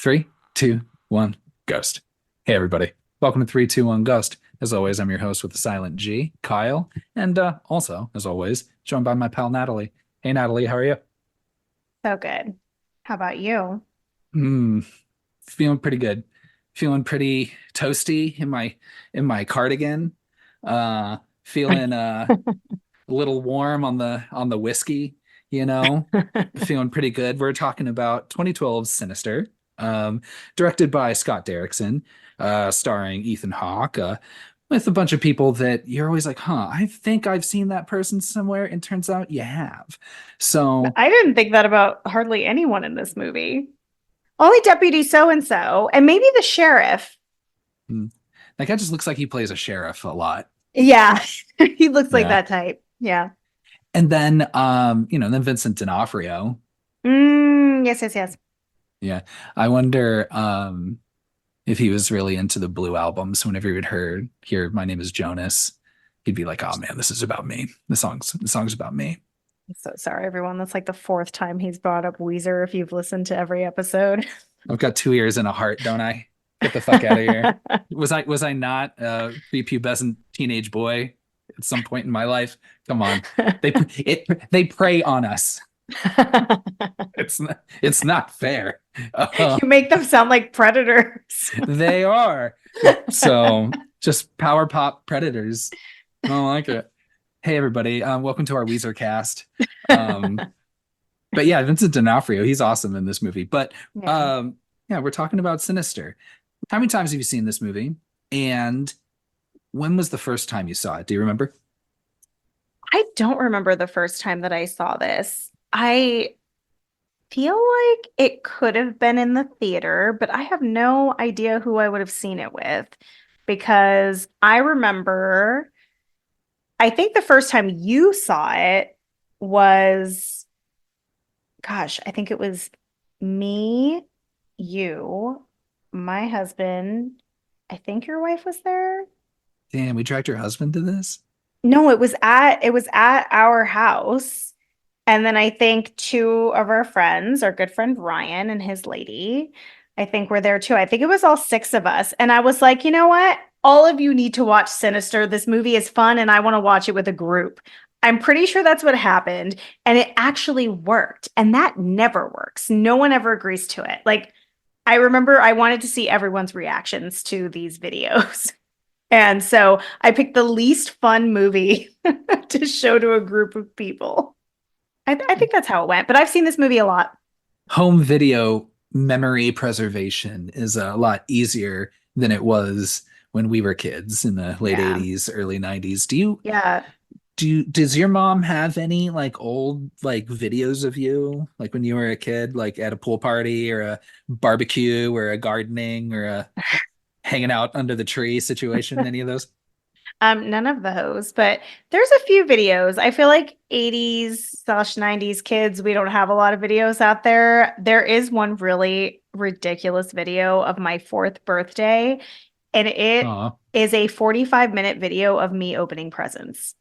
Three, two, one, ghost. Hey, everybody. Welcome to 3, 2, 1 Ghost. As always, I'm your host with the silent G, Kyle. And also, as always, joined by my pal Natalie. Hey, Natalie, how are you? So good. How about you? Hmm, feeling pretty good. Feeling pretty toasty in my cardigan. Feeling a little warm on the whiskey, you know. Feeling pretty good. We're talking about 2012's Sinister, um, directed by Scott Derrickson, starring Ethan Hawke, with a bunch of people that you're always like, huh, I think I've seen that person somewhere, and turns out you have. So, I didn't think that about hardly anyone in this movie. Only Deputy So and so, and maybe the sheriff. hmm, that guy just looks like he plays a sheriff a lot. Yeah, he looks like Yeah. that type. Yeah. And then, then Vincent D'Onofrio. Yes, yes, yes. Yeah. I wonder, if he was really into the Blue albums, whenever he would hear "My Name Is Jonas," he'd be like, "Oh man, this is about me. The song's about me." I'm so sorry, everyone. That's like the fourth time he's brought up Weezer if you've listened to every episode. I've got 2 ears and a heart, don't I? Get the fuck out of here. Was I not a prepubescent teenage boy at some point in my life? Come on, they prey on us. It's not fair. You make them sound like predators. They are. So just power pop predators. I don't like it. Hey everybody, welcome to our Weezer cast. Um, but yeah, Vincent D'Onofrio, he's awesome in this movie. But Yeah. yeah, we're talking about Sinister. How many times have you seen this movie? And when was the first time you saw it? Do you remember? I don't remember the first time that I saw this. I feel like it could have been in the theater, but I have no idea who I would have seen it with because I remember, I think the first time you saw it was, gosh, I think it was me, you, my husband. I think your wife was there. Damn, we dragged your husband to this? No, it was at our house. And then I think two of our friends, our good friend Ryan and his lady, I think were there too. I think it was all six of us. And I was like, you know what? All of you need to watch Sinister. This movie is fun and I want to watch it with a group. I'm pretty sure that's what happened. And it actually worked. And that never works. No one ever agrees to it. Like, I remember I wanted to see everyone's reactions to these videos. And so I picked the least fun movie to show to a group of people. I think that's how it went, but I've seen this movie a lot. Home video memory preservation is a lot easier than it was when we were kids in the late Yeah. 80s, early 90s. Yeah. Does your mom have any like old like videos of you like when you were a kid, like at a pool party or a barbecue or a gardening or a hanging out under the tree situation? Any of those? None of those, but there's a few videos. I feel like 80s/90s kids, we don't have a lot of videos out there. There is one really ridiculous video of my fourth birthday, and it Oh, is a 45-minute video of me opening presents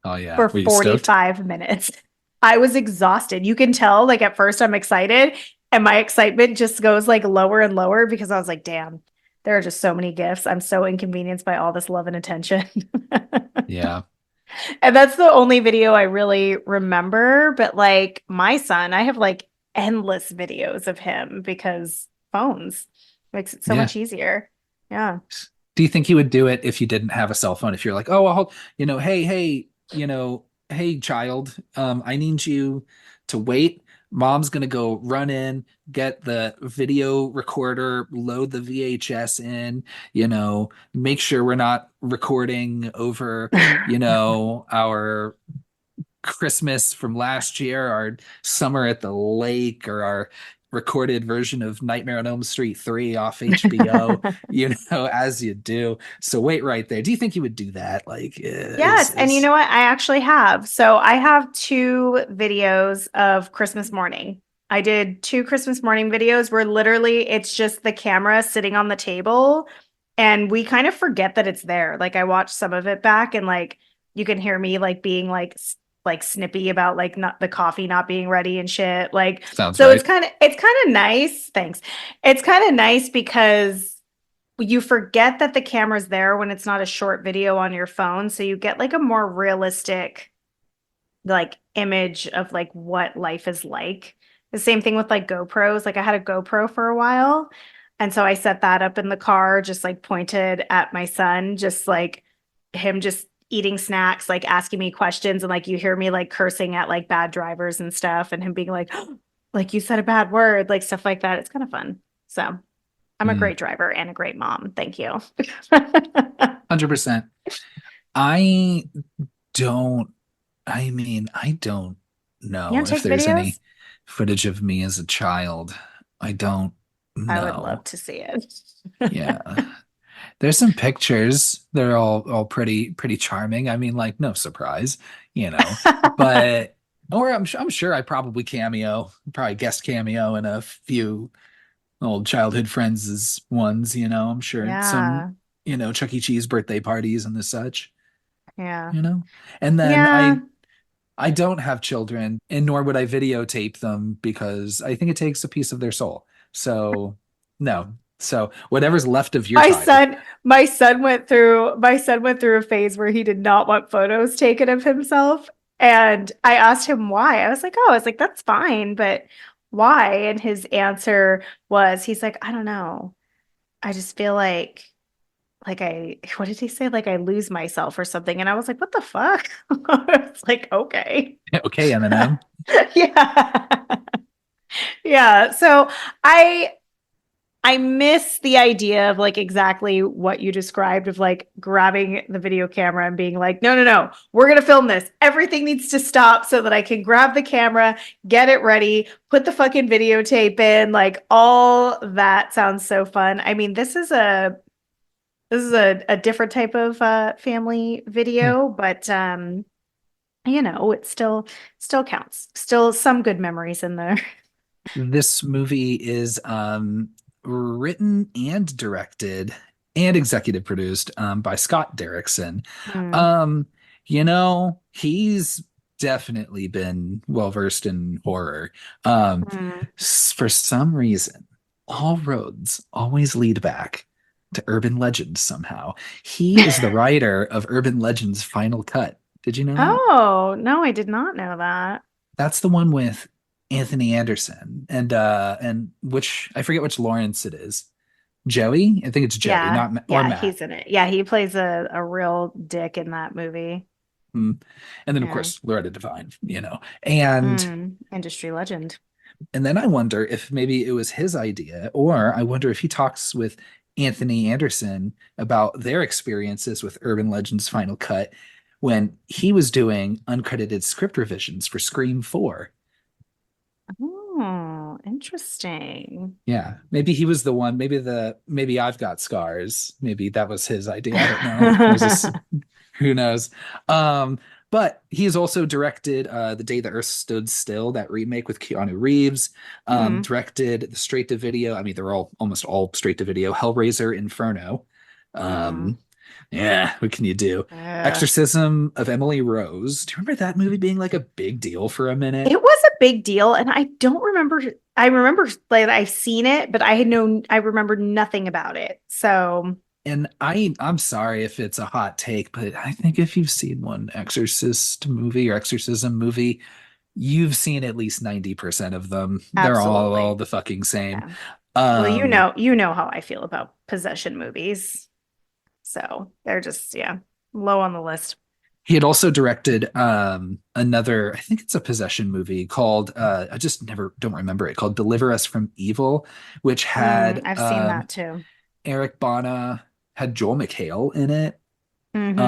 oh yeah. for Were you stoked? 45 minutes. I was exhausted. You can tell, like, at first I'm excited, and my excitement just goes like lower and lower because I was like, damn, there are just so many gifts. I'm so inconvenienced by all this love and attention. Yeah. And that's the only video I really remember. But like my son, I have like endless videos of him because phones makes it so Yeah. much easier. Yeah. Do you think you would do it if you didn't have a cell phone? If you're like, oh, well, hey, child, I need you to wait. Mom's gonna go run in, get the video recorder, load the VHS in, make sure we're not recording over, our Christmas from last year, our summer at the lake, or our recorded version of Nightmare on Elm Street 3 off HBO, as you do. So wait right there. Do you think you would do that? Like, Yes, and you know what? I actually have. So I have two videos of Christmas morning. I did two Christmas morning videos where literally it's just the camera sitting on the table and we kind of forget that it's there. Like I watched some of it back and like you can hear me like being like like snippy about like not the coffee not being ready and shit. Like, Sounds so right. it's kind of nice. Thanks. It's kind of nice because you forget that the camera's there when it's not a short video on your phone. So you get like a more realistic like image of like what life is like. The same thing with like GoPros. Like I had a GoPro for a while. And so I set that up in the car, just like pointed at my son, just like him just eating snacks, like asking me questions. And like you hear me like cursing at like bad drivers and stuff, and him being like, like you said a bad word, like stuff like that. It's kind of fun. So I'm a Mm, great driver and a great mom. Thank you. 100%. I don't, I don't You know don't if take there's videos? any footage of me as a child. I don't I would know. love to see it. Yeah. There's some pictures. They're all pretty charming. I mean, like, no surprise, you know. But or I'm sure I probably guest cameo in a few old childhood friends' ones, you know. I'm sure some, Yeah. Chuck E. Cheese birthday parties and the such, Yeah. you know. And then Yeah. I don't have children, and nor would I videotape them because I think it takes a piece of their soul. So, no. So, whatever's left of your child. My son went through a phase where he did not want photos taken of himself. And I asked him why. I was like, that's fine, but why? And his answer was, he's like, I don't know. I just feel what did he say? Like I lose myself or something. And I was like, what the fuck? It's like, okay. Okay, Eminem. Yeah. Yeah. So I I miss the idea of like exactly what you described of like grabbing the video camera and being like, no, no, no, we're going to film this. Everything needs to stop so that I can grab the camera, get it ready, put the fucking videotape in. Like all that sounds so fun. I mean, this is a different type of family Yeah. video, but it still counts. Still some good memories in there. This movie is written and directed and executive produced by Scott Derrickson. Mm, Um, he's definitely been well versed in horror. mm. For some reason, all roads always lead back to urban legends somehow. He is the writer of Urban Legends Final Cut. Did you know that? Oh, no, I did not know that. That's the one with Anthony Anderson and which I forget which Lawrence it is. Joey? I think it's Joey, Yeah, not or yeah, Matt. he's in it. Yeah, he plays a real dick in that movie. Hmm. And then of Yeah. course Loretta Devine, you know. And Industry legend. and then I wonder if maybe it was his idea, or I wonder if he talks with Anthony Anderson about their experiences with Urban Legends Final Cut when he was doing uncredited script revisions for Scream 4. Oh, interesting. Yeah, maybe he was the one. Maybe I've got scars. Maybe that was his idea. I don't know. There's this. Who knows? Um, but he's also directed The Day the Earth Stood Still, that remake with Keanu Reeves. Hmm. Directed the straight to video. I mean, they're all almost all straight to video. Hellraiser, Inferno. Mm. Um, yeah, what can you do? Uh, Exorcism of Emily Rose. Do you remember that movie being like a big deal for a minute? it was a big deal, and I don't remember. I remember like I've seen it, but I remember nothing about it. So, And I'm sorry if it's a hot take, but I think if you've seen one Exorcist movie or Exorcism movie, you've seen at least 90% of them. They're all absolutely. the fucking same. Yeah. Well, Um, you know how I feel about possession movies. So, they're just yeah, low on the list. he had also directed another, I think it's a possession movie called I just never don't remember it, called Deliver Us from Evil, which had I've seen that too. Eric Bana, had Joel McHale in it, Hmm.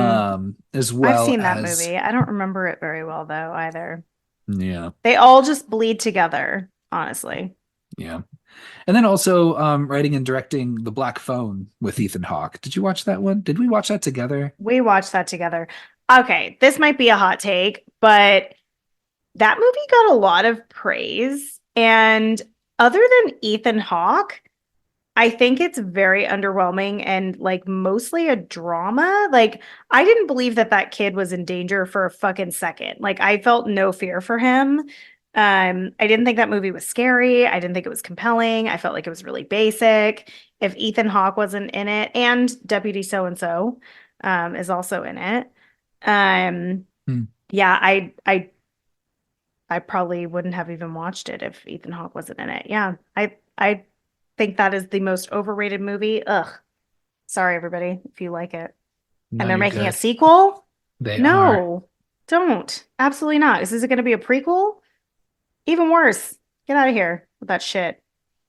as I've well seen that as movie. I don't remember it very well though either. yeah, They all just bleed together, honestly. yeah. And then also writing and directing The Black Phone with Ethan Hawke. Did you watch that one? Did we watch that together? We watched that together. Okay, this might be a hot take, but that movie got a lot of praise. And other than Ethan Hawke, I think it's very underwhelming and like mostly a drama. Like I didn't believe that that kid was in danger for a fucking second. Like I felt no fear for him. I didn't think that movie was scary. I didn't think it was compelling. I felt like it was really basic. If Ethan Hawke wasn't in it, and Deputy So and So is also in it. Um, Hmm. yeah, I probably wouldn't have even watched it if Ethan Hawke wasn't in it. Yeah, I think that is the most overrated movie. Ugh. Sorry, everybody, if you like it. No, And they're you're making a good. sequel? They are. No, don't. Absolutely not. Is this going to be a prequel? Even worse. Get out of here with that shit.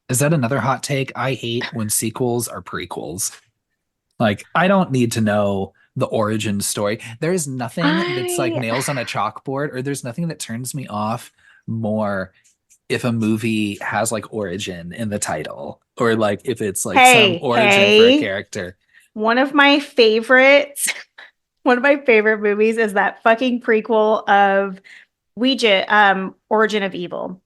Is that another hot take? I hate when sequels are prequels. Like, I don't need to know the origin story. There is nothing that's like I nails on a chalkboard, or there's nothing that turns me off more if a movie has like origin in the title, or like if it's like some Hey, origin for a hey. character. One of my favorites, one of my favorite movies is that fucking prequel of Ouija, Origin of Evil.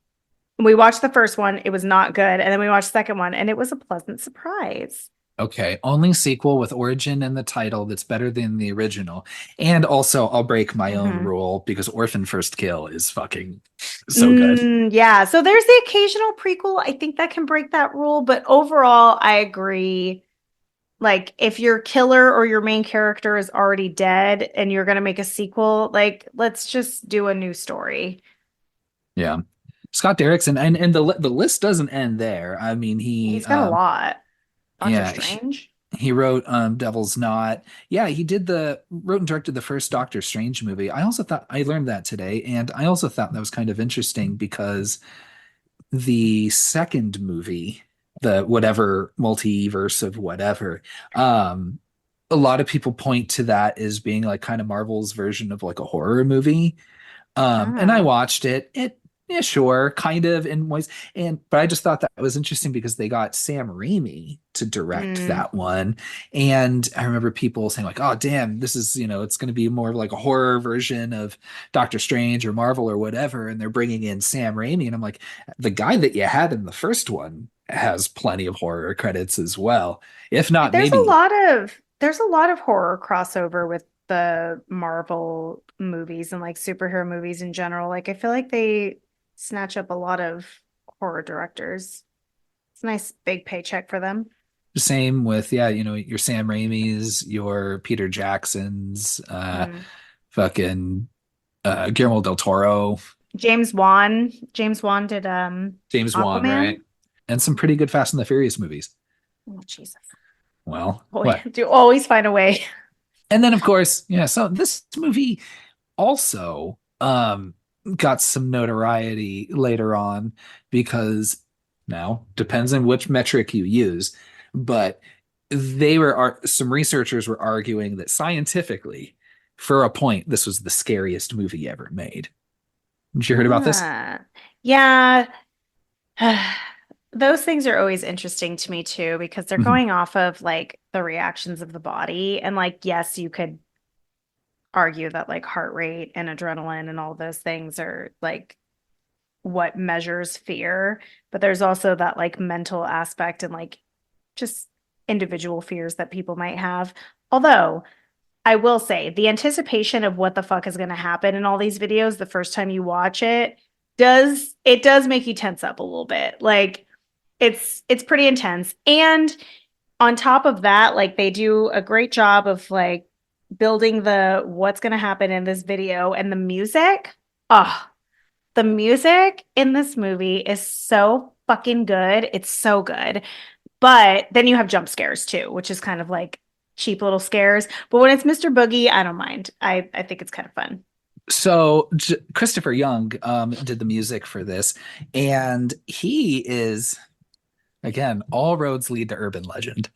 We watched the first one, it was not good, and then we watched the second one, and it was a pleasant surprise. Okay, only sequel with origin in the title that's better than the original. And also, I'll break my own Hmm. rule because Orphan First Kill is fucking so good. Yeah, so there's the occasional prequel. I think that can break that rule, but overall, I agree. Like, if your killer or your main character is already dead and you're gonna make a sequel, like, let's just do a new story. Yeah. Scott Derrickson, and the list doesn't end there. I mean, He's got a lot. Doctor yeah, Strange. he wrote Devil's Knot. Yeah, he did the wrote and directed the first Doctor Strange movie. I also thought I learned that today, and I also thought that was kind of interesting because the second movie, the whatever multiverse of whatever, um, a lot of people point to that as being like kind of Marvel's version of like a horror movie. And I Oh. watched it. Yeah, sure, kind of in ways. But I just thought that was interesting because they got Sam Raimi to direct Mm. that one. And I remember people saying, like, oh, damn, this is, it's going to be more of like a horror version of Doctor Strange or Marvel or whatever. And they're bringing in Sam Raimi. And I'm like, the guy that you had in the first one has plenty of horror credits as well. If not, maybe There's a lot of horror crossover with the Marvel movies and like superhero movies in general. Like I feel like they snatch up a lot of horror directors. It's a nice big paycheck for them. same with, yeah, your Sam Raimi's, your Peter Jackson's, Mm. fucking Guillermo del Toro, James Wan did James Wan, Aquaman. right? And some pretty good Fast and the Furious movies. Oh, Jesus. Well, Boy, what? do always find a way. And then of course, yeah, so this movie also got some notoriety later on because now depends on which metric you use, but some researchers were arguing that scientifically, for a point, this was the scariest movie ever made. Did you heard about this? Ah, yeah. Those things are always interesting to me too, because they're Mhm. going off of like the reactions of the body. And like, yes, you could argue that like heart rate and adrenaline and all those things are like what measures fear, but there's also that like mental aspect and like just individual fears that people might have. Although I will say the anticipation of what the fuck is going to happen in all these videos the first time you watch it does make you tense up a little bit. Like it's pretty intense. And on top of that, like they do a great job of like building the what's going to happen in this video and the music. Oh, the music in this movie is so fucking good. It's so good. But then you have jump scares too, which is kind of like cheap little scares. But when it's Mr. Boogie, I don't mind. I think it's kind of fun. So Christopher Young did the music for this, and he is again, all roads lead to Urban Legend.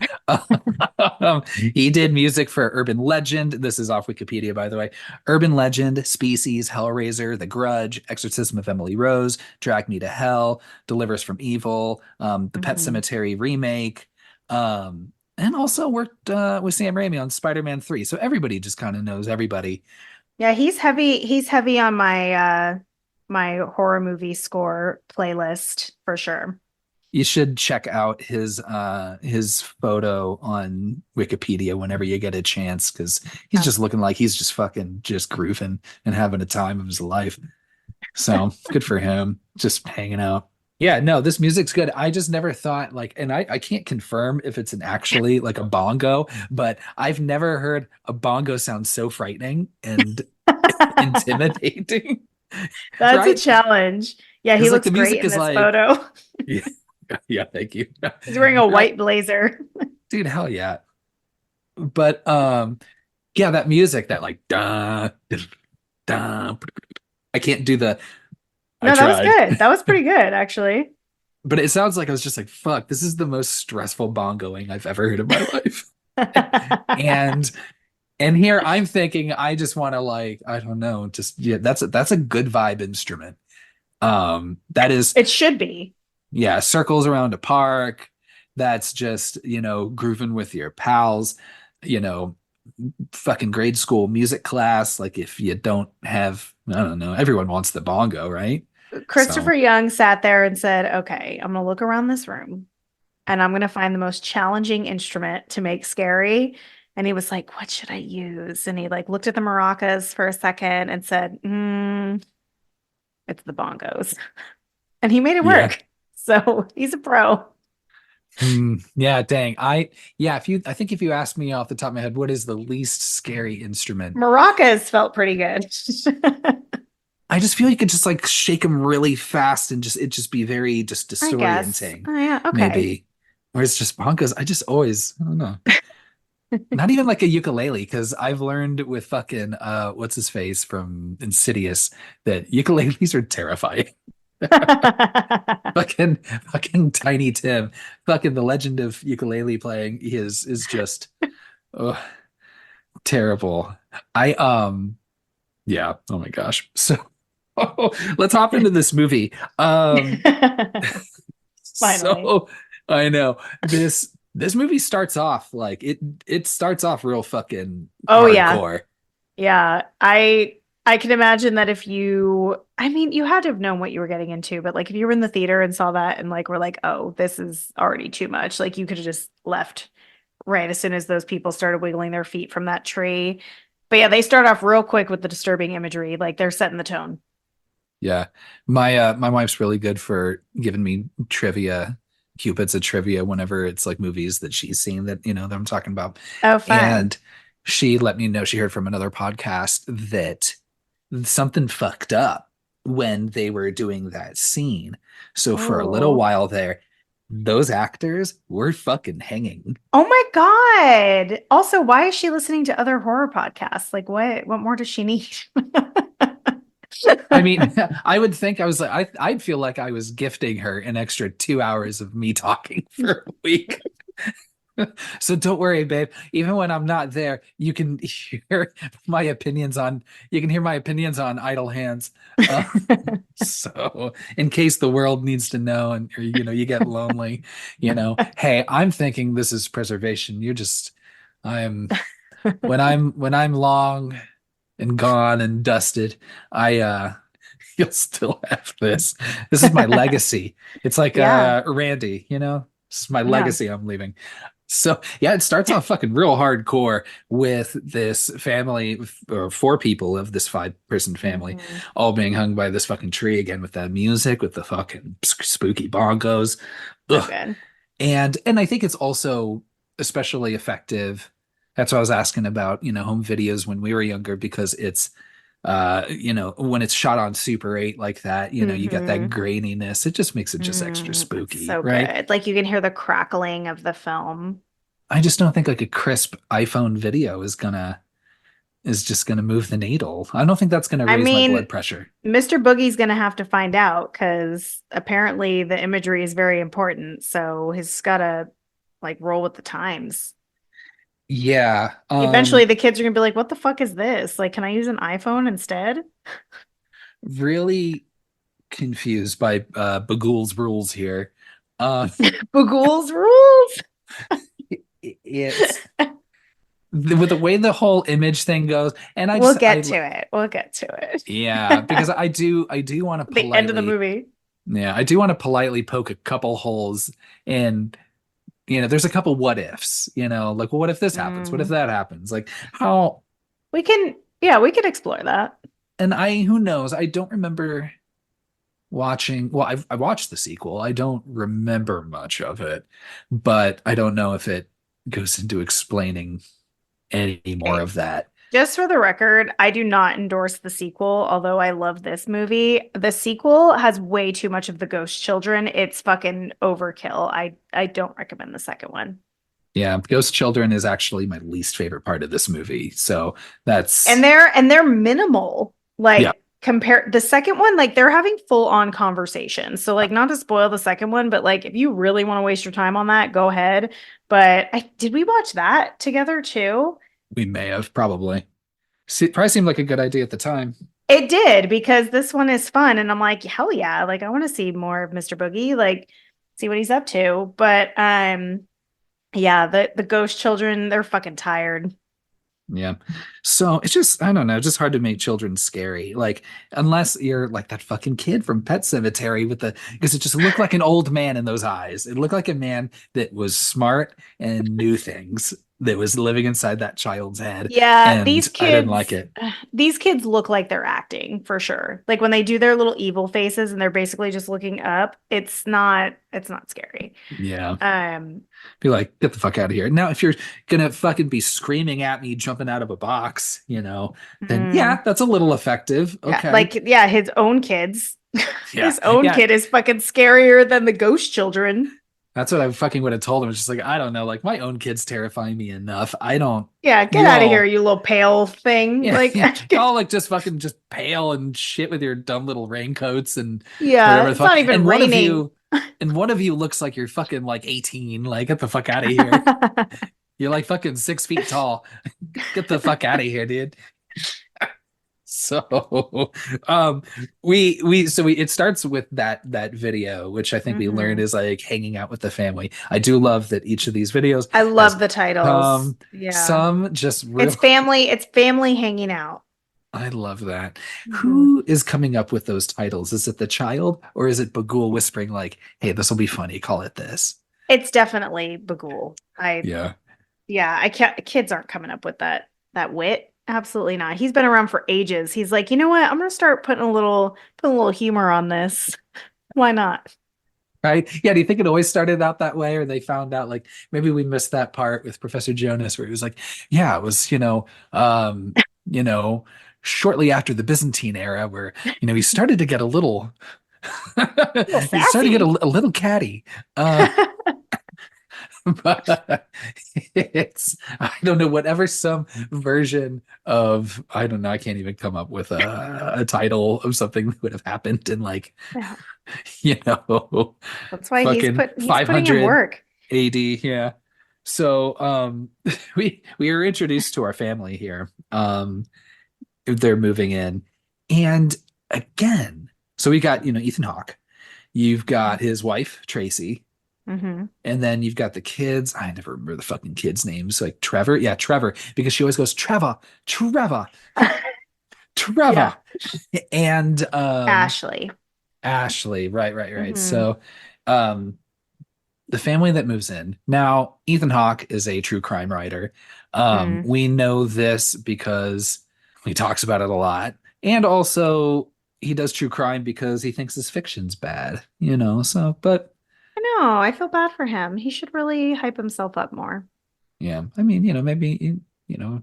He did music for Urban Legend. This is off Wikipedia, by the way. Urban Legend, Species, Hellraiser, The Grudge, Exorcism of Emily Rose, Drag Me to Hell, Delivers from Evil, the Pet Mhm. Cemetery remake, and also worked with Sam Raimi on Spider-Man 3. So everybody just kind of knows everybody. Yeah, he's heavy. He's heavy on my my horror movie score playlist for sure. You should check out his photo on Wikipedia whenever you get a chance, because he's just looking like he's just fucking just grooving and having a time of his life. So good for him, just hanging out. Yeah, no, this music's good. I just never thought like, and I can't confirm if it's an actually like a bongo, but I've never heard a bongo sound so frightening and intimidating, That's a right? challenge. Yeah, he Because like looks the great music in is this like, photo. yeah, yeah, thank you. He's wearing a Right, white blazer. dude, hell yeah. But yeah, that music, that like da da. I can't do the. I No, that was tried, good. That was pretty good, actually. but it sounds like I was just like, fuck, this is the most stressful bongoing I've ever heard in my life. And and here I'm thinking I just want to like, I don't know, just yeah, that's a good vibe instrument. That is, It should be. yeah, circles around a park. That's just, grooving with your pals, you know, fucking grade school music class. Like if you don't have, I don't know, everyone wants the bongo, right? Christopher So Young sat there and said, okay, I'm going to look around this room and I'm going to find the most challenging instrument to make scary. And he was like, what should I use? And he like looked at the maracas for a second and said, it's the bongos. And he made it yeah. work. So he's a pro. Yeah, dang. I think if you ask me off the top of my head, what is the least scary instrument? Maracas felt pretty good. I just feel you could just like shake them really fast and just it just be very just I guess. disorienting, Oh, yeah. Okay. maybe. Whereas just bongos, I just always, I don't know. Not even like a ukulele, because I've learned with fucking what's his face from Insidious that ukuleles are terrifying. Fucking fucking Tiny Tim. Fucking the legend of ukulele playing is just oh, terrible. I yeah, oh my gosh. So let's hop into this movie. Finally. So I know this movie starts off like it starts off real fucking Oh yeah. hardcore. Yeah. I can imagine that if you I mean, you had to have known what you were getting into, but like if you were in the theater and saw that and like were like, "Oh, this is already too much." Like you could have just left right as soon as those people started wiggling their feet from that tree. But yeah, they start off real quick with the disturbing imagery. Like they're setting the tone. Yeah. My wife's really good for giving me trivia, Cupid's a trivia whenever it's like movies that she's seen that, that I'm talking about. Oh, fun. And she let me know she heard from another podcast that something fucked up when they were doing that scene. So for a little Oh. while there, those actors were fucking hanging. Oh my God. Also, why is she listening to other horror podcasts? Like what more does she need? I mean, I would think I was like, I'd feel like I was gifting her an extra 2 hours of me talking for a week. So don't worry, babe. Even when I'm not there, you can hear my opinions on Idle Hands. Uh, so in case the world needs to know and or, you get lonely, hey, I'm thinking this is preservation. I'm when I'm long and gone and dusted, you'll still have this. This is my legacy. It's like Yeah. Randy, this is my Yeah. legacy I'm leaving. So yeah, it starts off fucking real hardcore with this family or four people of this five-person family Mhm. all being hung by this fucking tree again with that music, with the fucking spooky bongos. So Ugh. good. And I think it's also especially effective. That's what I was asking about, home videos when we were younger, because it's when it's shot on Super 8 like that, you get that Hmm. graininess. It just makes it just extra It's spooky, so right? good. Like you can hear the crackling of the film. I just don't think like a crisp iPhone video is just gonna move the needle. I don't think that's gonna I raise my blood mean, pressure. Mr. Boogie's gonna have to find out because apparently the imagery is very important. So he's gotta like roll with the times. Yeah. Eventually the kids are gonna be like, what the fuck is this? Like, can I use an iPhone instead? Really confused by Bughuul's rules here. Uh Bughuul's rules. it's with the way the whole image thing goes, and We'll get to it. We'll get to it. yeah, because I do want to The end of the politely movie. Yeah, I do want to politely poke a couple holes in, there's a couple what ifs, like, well, what if this happens? What if Mm. that happens? Like how, Yeah, we could explore that. and who knows? I don't remember watching, well, I watched the sequel. I don't remember much of it, but I don't know if it goes into explaining any more Okay. of that. Just for the record, I do not endorse the sequel, although I love this movie. The sequel has way too much of the ghost children. It's fucking overkill. I don't recommend the second one. Yeah, Ghost Children is actually my least favorite part of this movie. So And that's, they're minimal. yeah, Like compare the second one, like they're having full on conversations. So like not to spoil the second one, but like if you really want to waste your time on that, go ahead. But I did we watch that together too? we may have probably. Probably seemed like a good idea at the time. It did because this one is fun and I'm like, hell yeah, like I want to see more of Mr. Boogie, like see what he's up to. But yeah, the ghost children, they're fucking tired. Yeah. So it's just, I don't know, just hard to make children scary. Like, unless you're like that fucking kid from Pet Cemetery because it just looked like an old man in those eyes. It looked like a man that was smart and knew things that was living inside that child's head. Yeah, And I didn't like it. these kids look like they're acting for sure. Like when they do their little evil faces and they're basically just looking up, it's not scary. Yeah. Um, Be like, get the fuck out of here. Now, if you're gonna fucking be screaming at me, jumping out of a box, then mm, yeah, that's a little effective. yeah, Okay. like yeah, his own kids. Yeah. His own Yeah. kid is fucking scarier than the ghost children. That's what I fucking would have told him. It's just like, I don't know, like my own kids terrify me enough. I don't, Yeah, get you out of here, all, you little pale thing. yeah, Like, yeah, y'all like just fucking just pale and shit with your dumb little raincoats and yeah, whatever the it's fuck. not even raining. And one of you looks like you're fucking like 18. Like, get the fuck out of here. You're like fucking 6 feet tall. Get the fuck out of here, dude. So, um, we it starts with that video, which I think we learned hmm is like hanging out with the family. I do love that each of these videos I has love the titles. Yeah. some just real. It's family hanging out. I love that. Mhm. Who is coming up with those titles? Is it the child or is it Bughuul whispering like, "Hey, this will be funny. Call it this." It's definitely Bughuul. Yeah. Yeah, I can't, kids aren't coming up with that wit. Absolutely not. He's been around for ages. He's like, you know what? I'm gonna start putting a little humor on this. Why not? Right? Yeah. Do you think it always started out that way, or they found out like maybe we missed that part with Professor Jonas where he was like, yeah, it was, you know, shortly after the Byzantine era where, he started to get a little A little he started to get sassy. a little catty. But I don't know, whatever some version of, I don't know, I can't even come up with a title of something that would have happened in like, Yeah, you know, that's why fucking he's putting in 500 work. AD. Yeah. So, we are introduced to our family here. They're moving in. And again, so we got, Ethan Hawke. You've got his wife, Tracy. hmm And then you've got the kids. I never remember the fucking kids' names. Like Trevor. Yeah, Trevor. Because she always goes, Trevor, Trevor, Yeah. Trevor. And Ashley. Ashley. Right, right, right. hmm So um the family that moves in. Now, Ethan Hawke is a true crime writer. hmm We know this because he talks about it a lot. And also he does true crime because he thinks his fiction's bad. So, but I know. I feel bad for him. He should really hype himself up more. yeah, I mean, maybe,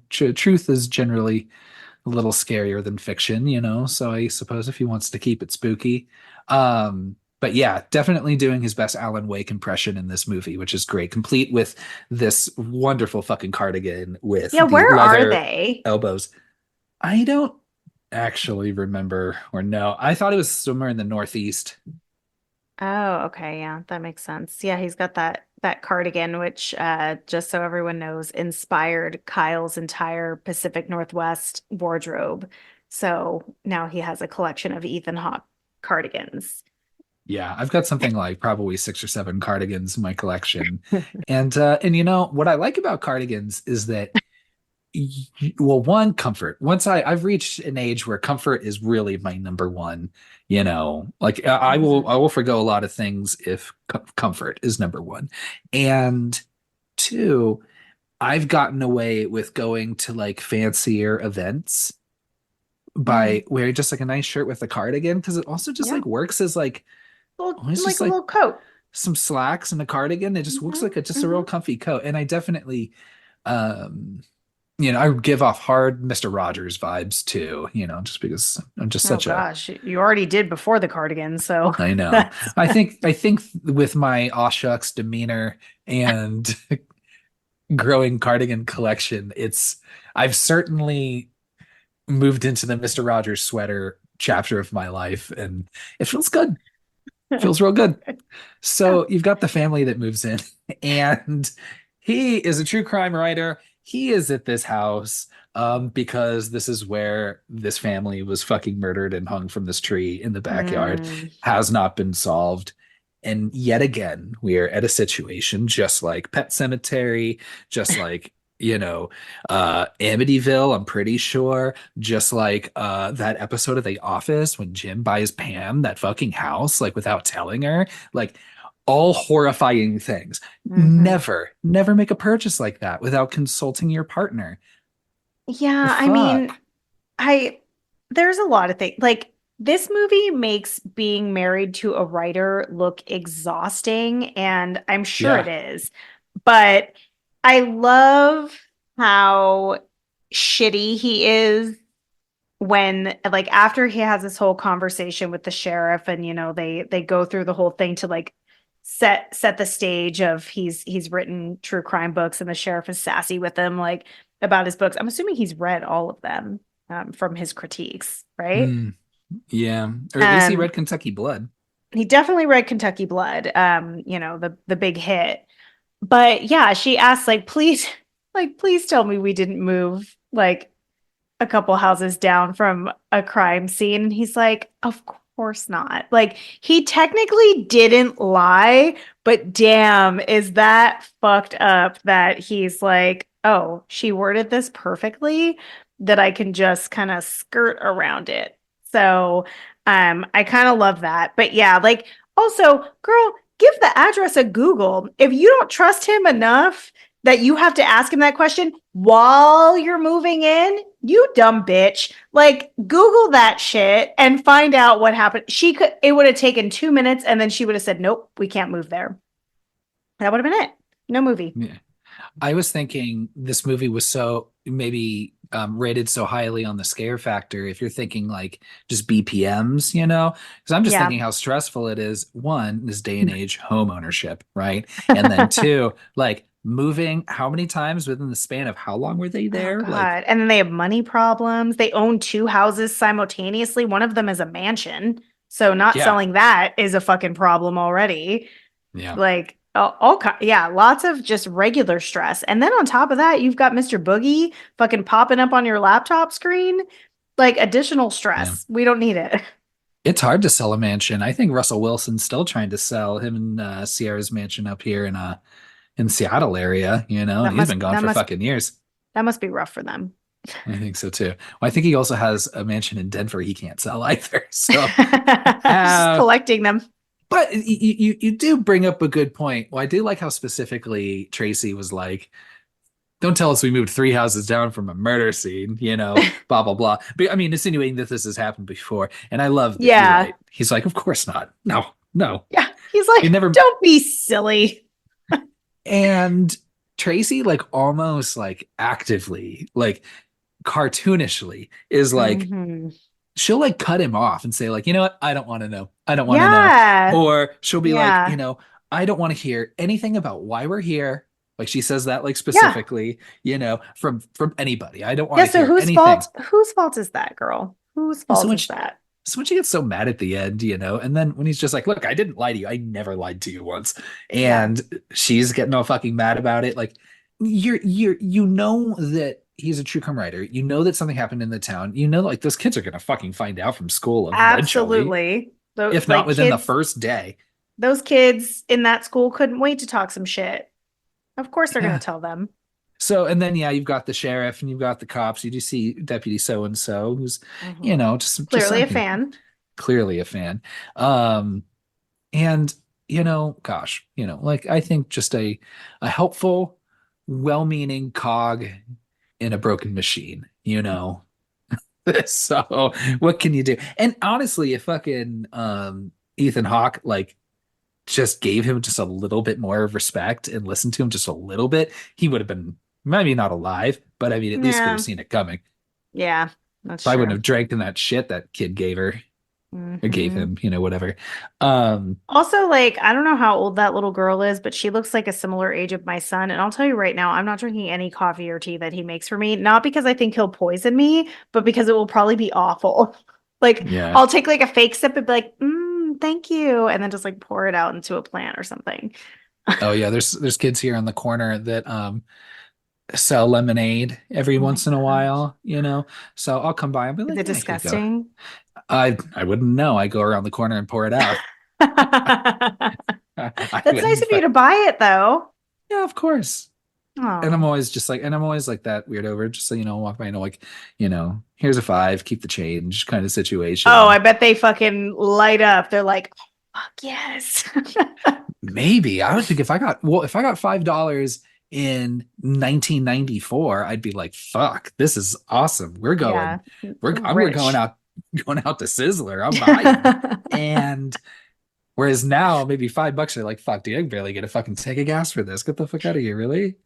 truth is generally a little scarier than fiction. So I suppose if he wants to keep it spooky. But yeah, definitely doing his best Alan Wake impression in this movie, which is great, complete with this wonderful fucking cardigan with Yeah, the where are leather they? elbows. I don't actually remember or know. I thought it was somewhere in the Northeast. Oh, okay, yeah, that makes sense. Yeah, he's got that cardigan, which just so everyone knows, inspired Kyle's entire Pacific Northwest wardrobe. So now he has a collection of Ethan Hawke cardigans. Yeah, I've got something like probably 6 or 7 cardigans in my collection. And what I like about cardigans is that Well, one, comfort. Once I've reached an age where comfort is really my number one, like Mhm. I will forgo a lot of things if comfort is number one. And two, I've gotten away with going to like fancier events Mm. by wearing just like a nice shirt with a cardigan because it also just Yeah. like works as like always Like just a like little coat. some slacks and a cardigan. It just looks Hmm. like just a real Hmm. comfy coat. And I definitely um I give off hard Mr. Rogers vibes too, just because I'm just Oh such a gosh, you already did before the cardigan, so I know. that's I think with my aw shucks demeanor and growing cardigan collection, I've certainly moved into the Mr. Rogers sweater chapter of my life and it feels good. Feels real good. yeah. So you've got the family that moves in, and he is a true crime writer. He is at this house because this is where this family was fucking murdered and hung from this tree in the backyard. Mm. Has not been solved. And yet again, we are at a situation just like Pet Cemetery, just like, Amityville, I'm pretty sure, just like that episode of The Office when Jim buys Pam that fucking house, like without telling her, like all horrifying things. Hmm. Never make a purchase like that without consulting your partner. The Yeah, I mean, fuck? I there's a lot of things. Like this movie makes being married to a writer look exhausting, and I'm sure it Yeah. is. But I love how shitty he is when like after he has this whole conversation with the sheriff and they go through the whole thing to like set the stage of he's written true crime books and the sheriff is sassy with him like about his books. I'm assuming he's read all of them from his critiques, right? Mm, yeah. Or at least he um read Kentucky Blood. he definitely read Kentucky Blood, the big hit. But yeah, she asks please tell me we didn't move like a couple houses down from a crime scene. And he's like, of course not. Like, he technically didn't lie, but damn, is that fucked up that he's like, oh, she worded this perfectly that I can just kind of skirt around it. So, I kind of love that. But yeah, like, also, girl, give the address a Google. If you don't trust him enough that you have to ask him that question while you're moving in, you dumb bitch. Like, Google that shit and find out what happened. It would have taken 2 minutes and then she would have said, nope, we can't move there. That would have been it. No movie. Yeah. I was thinking this movie was so maybe rated so highly on the scare factor. If you're thinking like just BPMs, because I'm just Yeah. thinking how stressful it is. One, this day and age, home ownership, right? And then two, like moving how many times within the span of how long were they Oh, there? Like, God. And then they have money problems. They own two houses simultaneously. One of them is a mansion. So not yeah, selling that is a fucking problem already. yeah, Like yeah, lots of just regular stress. And then on top of that, you've got Mr. Boogie fucking popping up on your laptop screen, like additional yeah. stress. We don't need it. It's hard to sell a mansion. I think Russell Wilson's still trying to sell him and Sierra's mansion up here in Seattle area, and That he's must been gone that for must fucking years. that must be rough for them. I think so too. Well, I think he also has a mansion in Denver he can't sell either. So, Just uh, collecting them. but you do bring up a good point. Well, I do like how specifically Tracy was like, "Don't tell us we moved 3 houses down from a murder scene," blah blah blah. But I mean, insinuating that this has happened before, and I love that you're Yeah. right. He's like, "Of course not. No, no, Yeah. He's you like, never." don't be silly. And Tracy, like, almost like actively, like cartoonishly, is like Hmm. she'll like cut him off and say like, you know what? I don't want to know. I don't want to know. Yeah. Or she'll be like, Yeah. I don't want to hear anything about why we're here. Like she says that like Yeah. specifically, from anybody. I don't want Yeah. to So hear whose anything. fault? Whose fault is that, girl? Whose And so fault when is that? she gets so mad at the end, and then when he's just like, look, I didn't lie to you. I never lied to you once. Yeah. And she's getting all fucking mad about it. Like you know that he's a true crime writer. You know that something happened in the town. You know, like those kids are gonna fucking find out from school eventually, Absolutely. if not Like within the kids, first day. those kids in that school couldn't wait to talk some shit. Of course they're going Yeah. to tell them. So, and then yeah, you've got the sheriff and you've got the cops. You do see Deputy so and so, who's, Mhm. just Clearly a fan. clearly a fan. Um, and gosh, like I think just a helpful, well-meaning cog in a broken machine. So what can you do? And honestly, if fucking Ethan Hawke like just gave him just a little bit more of respect and listened to him just a little bit, he would have been maybe not alive, but I mean, at least could have Yeah. seen it coming. Yeah, that's Probably wouldn't true. have drank in that shit that kid gave her or gave Hmm. him, whatever. Um, Also, like, I don't know how old that little girl is, but she looks like a similar age of my son. And I'll tell you right now, I'm not drinking any coffee or tea that he makes for me, not because I think he'll poison me, but because it will probably be awful. Like, yeah. I'll take like a fake sip and be like, thank you, and then just like pour it out into a plant or something. Oh yeah, there's kids here on the corner that sell lemonade every Oh my once in a gosh. while. So I'll come by and be Is like, it yeah, here you go. disgusting? I wouldn't know. I go around the corner and pour it out. I That's nice wouldn't of you fuck. to buy it though. Yeah, of course. And I'm Oh. always just like, and I'm always like that weird over, just so walk by, like, here's a five, keep the change kind of Oh, I situation. bet they fucking light up. They're like, oh, fuck yes. Maybe I would think if I got $5 in 1994, I'd be like, fuck, this is awesome. Yeah, We're going rich. out, going out to Sizzler. I'm buying. And whereas now, maybe $5 are like, fuck, dude, I can barely get a fucking tank of gas for this. Get the fuck out of here, really?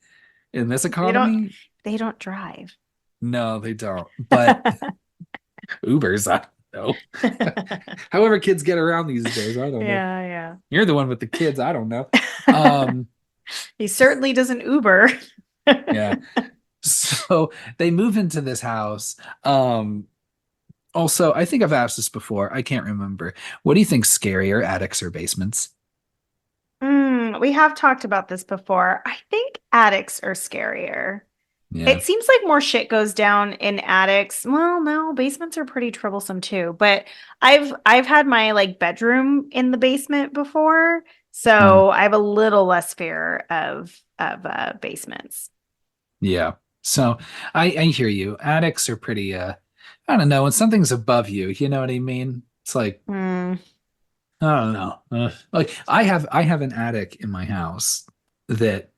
In this They don't economy? they don't drive. No, they don't. But Ubers, I don't know. However, kids get around these days, I don't know. Yeah, You're the one with the kids, I don't know. yeah. Um, He certainly doesn't Uber. yeah. So they move into this house. Also, I think I've asked this before. I can't remember. What do you think scarier, attics or basements? We have talked about this before. I think attics are scarier. Yeah. It seems like more shit goes down in attics. Well, no, basements are pretty troublesome too. But I've had my like bedroom in the basement before, Mhm. so I have a little less fear of basements. Yeah. So I hear you. Attics are pretty I don't know, when something's above you, you know what I mean? It's like, Hmm. I don't know. Like I have an attic in my house that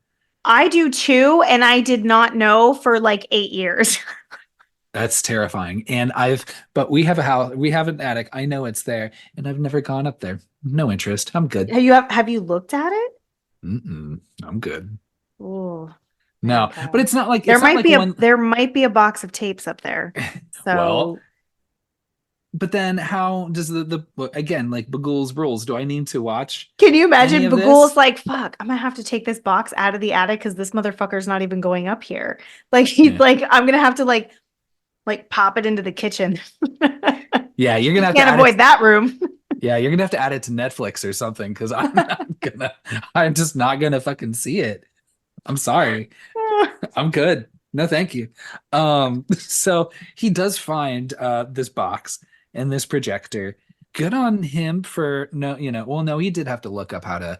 I do too, and I did not know for like 8 years. that's terrifying. But we have a house, we have an attic. I know it's there, and I've never gone up there. No interest. I'm good. Have you looked at it? I'm good. Oh my No, but God. it's not like There it's not might like be a one. there might be a box of tapes up there. Well, So but then how does again, like Bughuul's rules? Do I need to watch can you any imagine of Bughuul's this? like, fuck, I'm gonna have to take this box out of the attic because this motherfucker's not even going up here. Like he's Yeah, like, I'm gonna have to like pop it into the kitchen. yeah. You're gonna You have to can't add it. avoid that room. Yeah, you're gonna have to add it to Netflix or something because I'm not gonna. I'm just not gonna fucking see it. I'm sorry. I'm good. No, thank you. So he does find this box and this projector. Good on him for no, well, no, he did have to look up how to,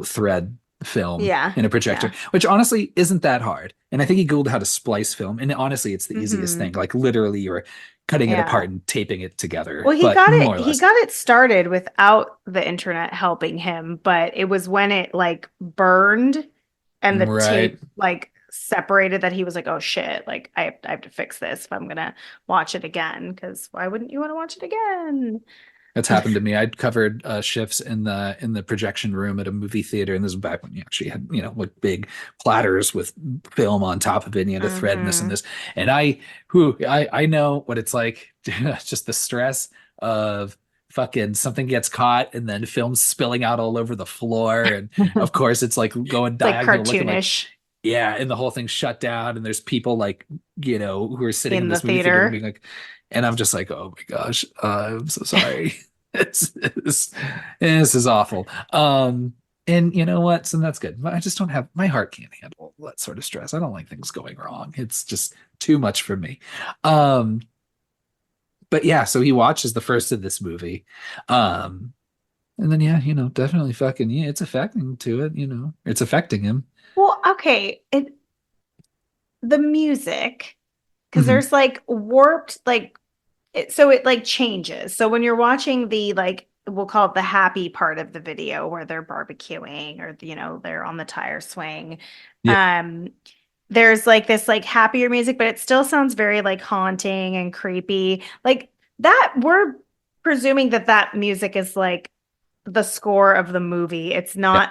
thread film Yeah, in a projector, yeah. which honestly isn't that hard. And I think he Googled how to splice film, and honestly, it's the easiest Hmm. thing. Like literally, you're cutting it Yeah. apart and taping it together, Well, he but got more it or he less. got it started without the internet helping him, but it was when it like burned and the Right. tape like separated that he was like, "Oh shit, like I have to fix this if I'm gonna watch it again." Because why wouldn't you want to watch it again? That's happened to me. I'd covered shifts in the projection room at a movie theater, and this was back when you actually had like big platters with film on top of it, and you had to thread and this and Hmm. this. And I know what it's like. Just the stress of fucking something gets caught and then film spilling out all over the floor, and of course it's like going It's like diagonal, looking like cartoonish yeah, and the whole thing's shut down, and there's people like who are sitting in in the this movie theater and theater. being like, and I'm just like, oh my gosh, I'm so sorry. This, this is awful. And you know what? So that's good. I just don't have my heart can't handle that sort of stress. I don't like things going wrong. It's just too much for me. Um, but yeah, so he watches the first of this movie. Um, and then yeah, definitely fucking yeah, it's affecting him. It's affecting him. Well, okay. the music, because Hmm. there's like warped, like so it like changes. So when you're watching the like we'll call it the happy part of the video where they're barbecuing or they're on the tire swing. Yeah. Um there's like this like happier music, but it still sounds very like haunting and creepy. Like that we're presuming that that music is like the score of the movie. It's Yeah. not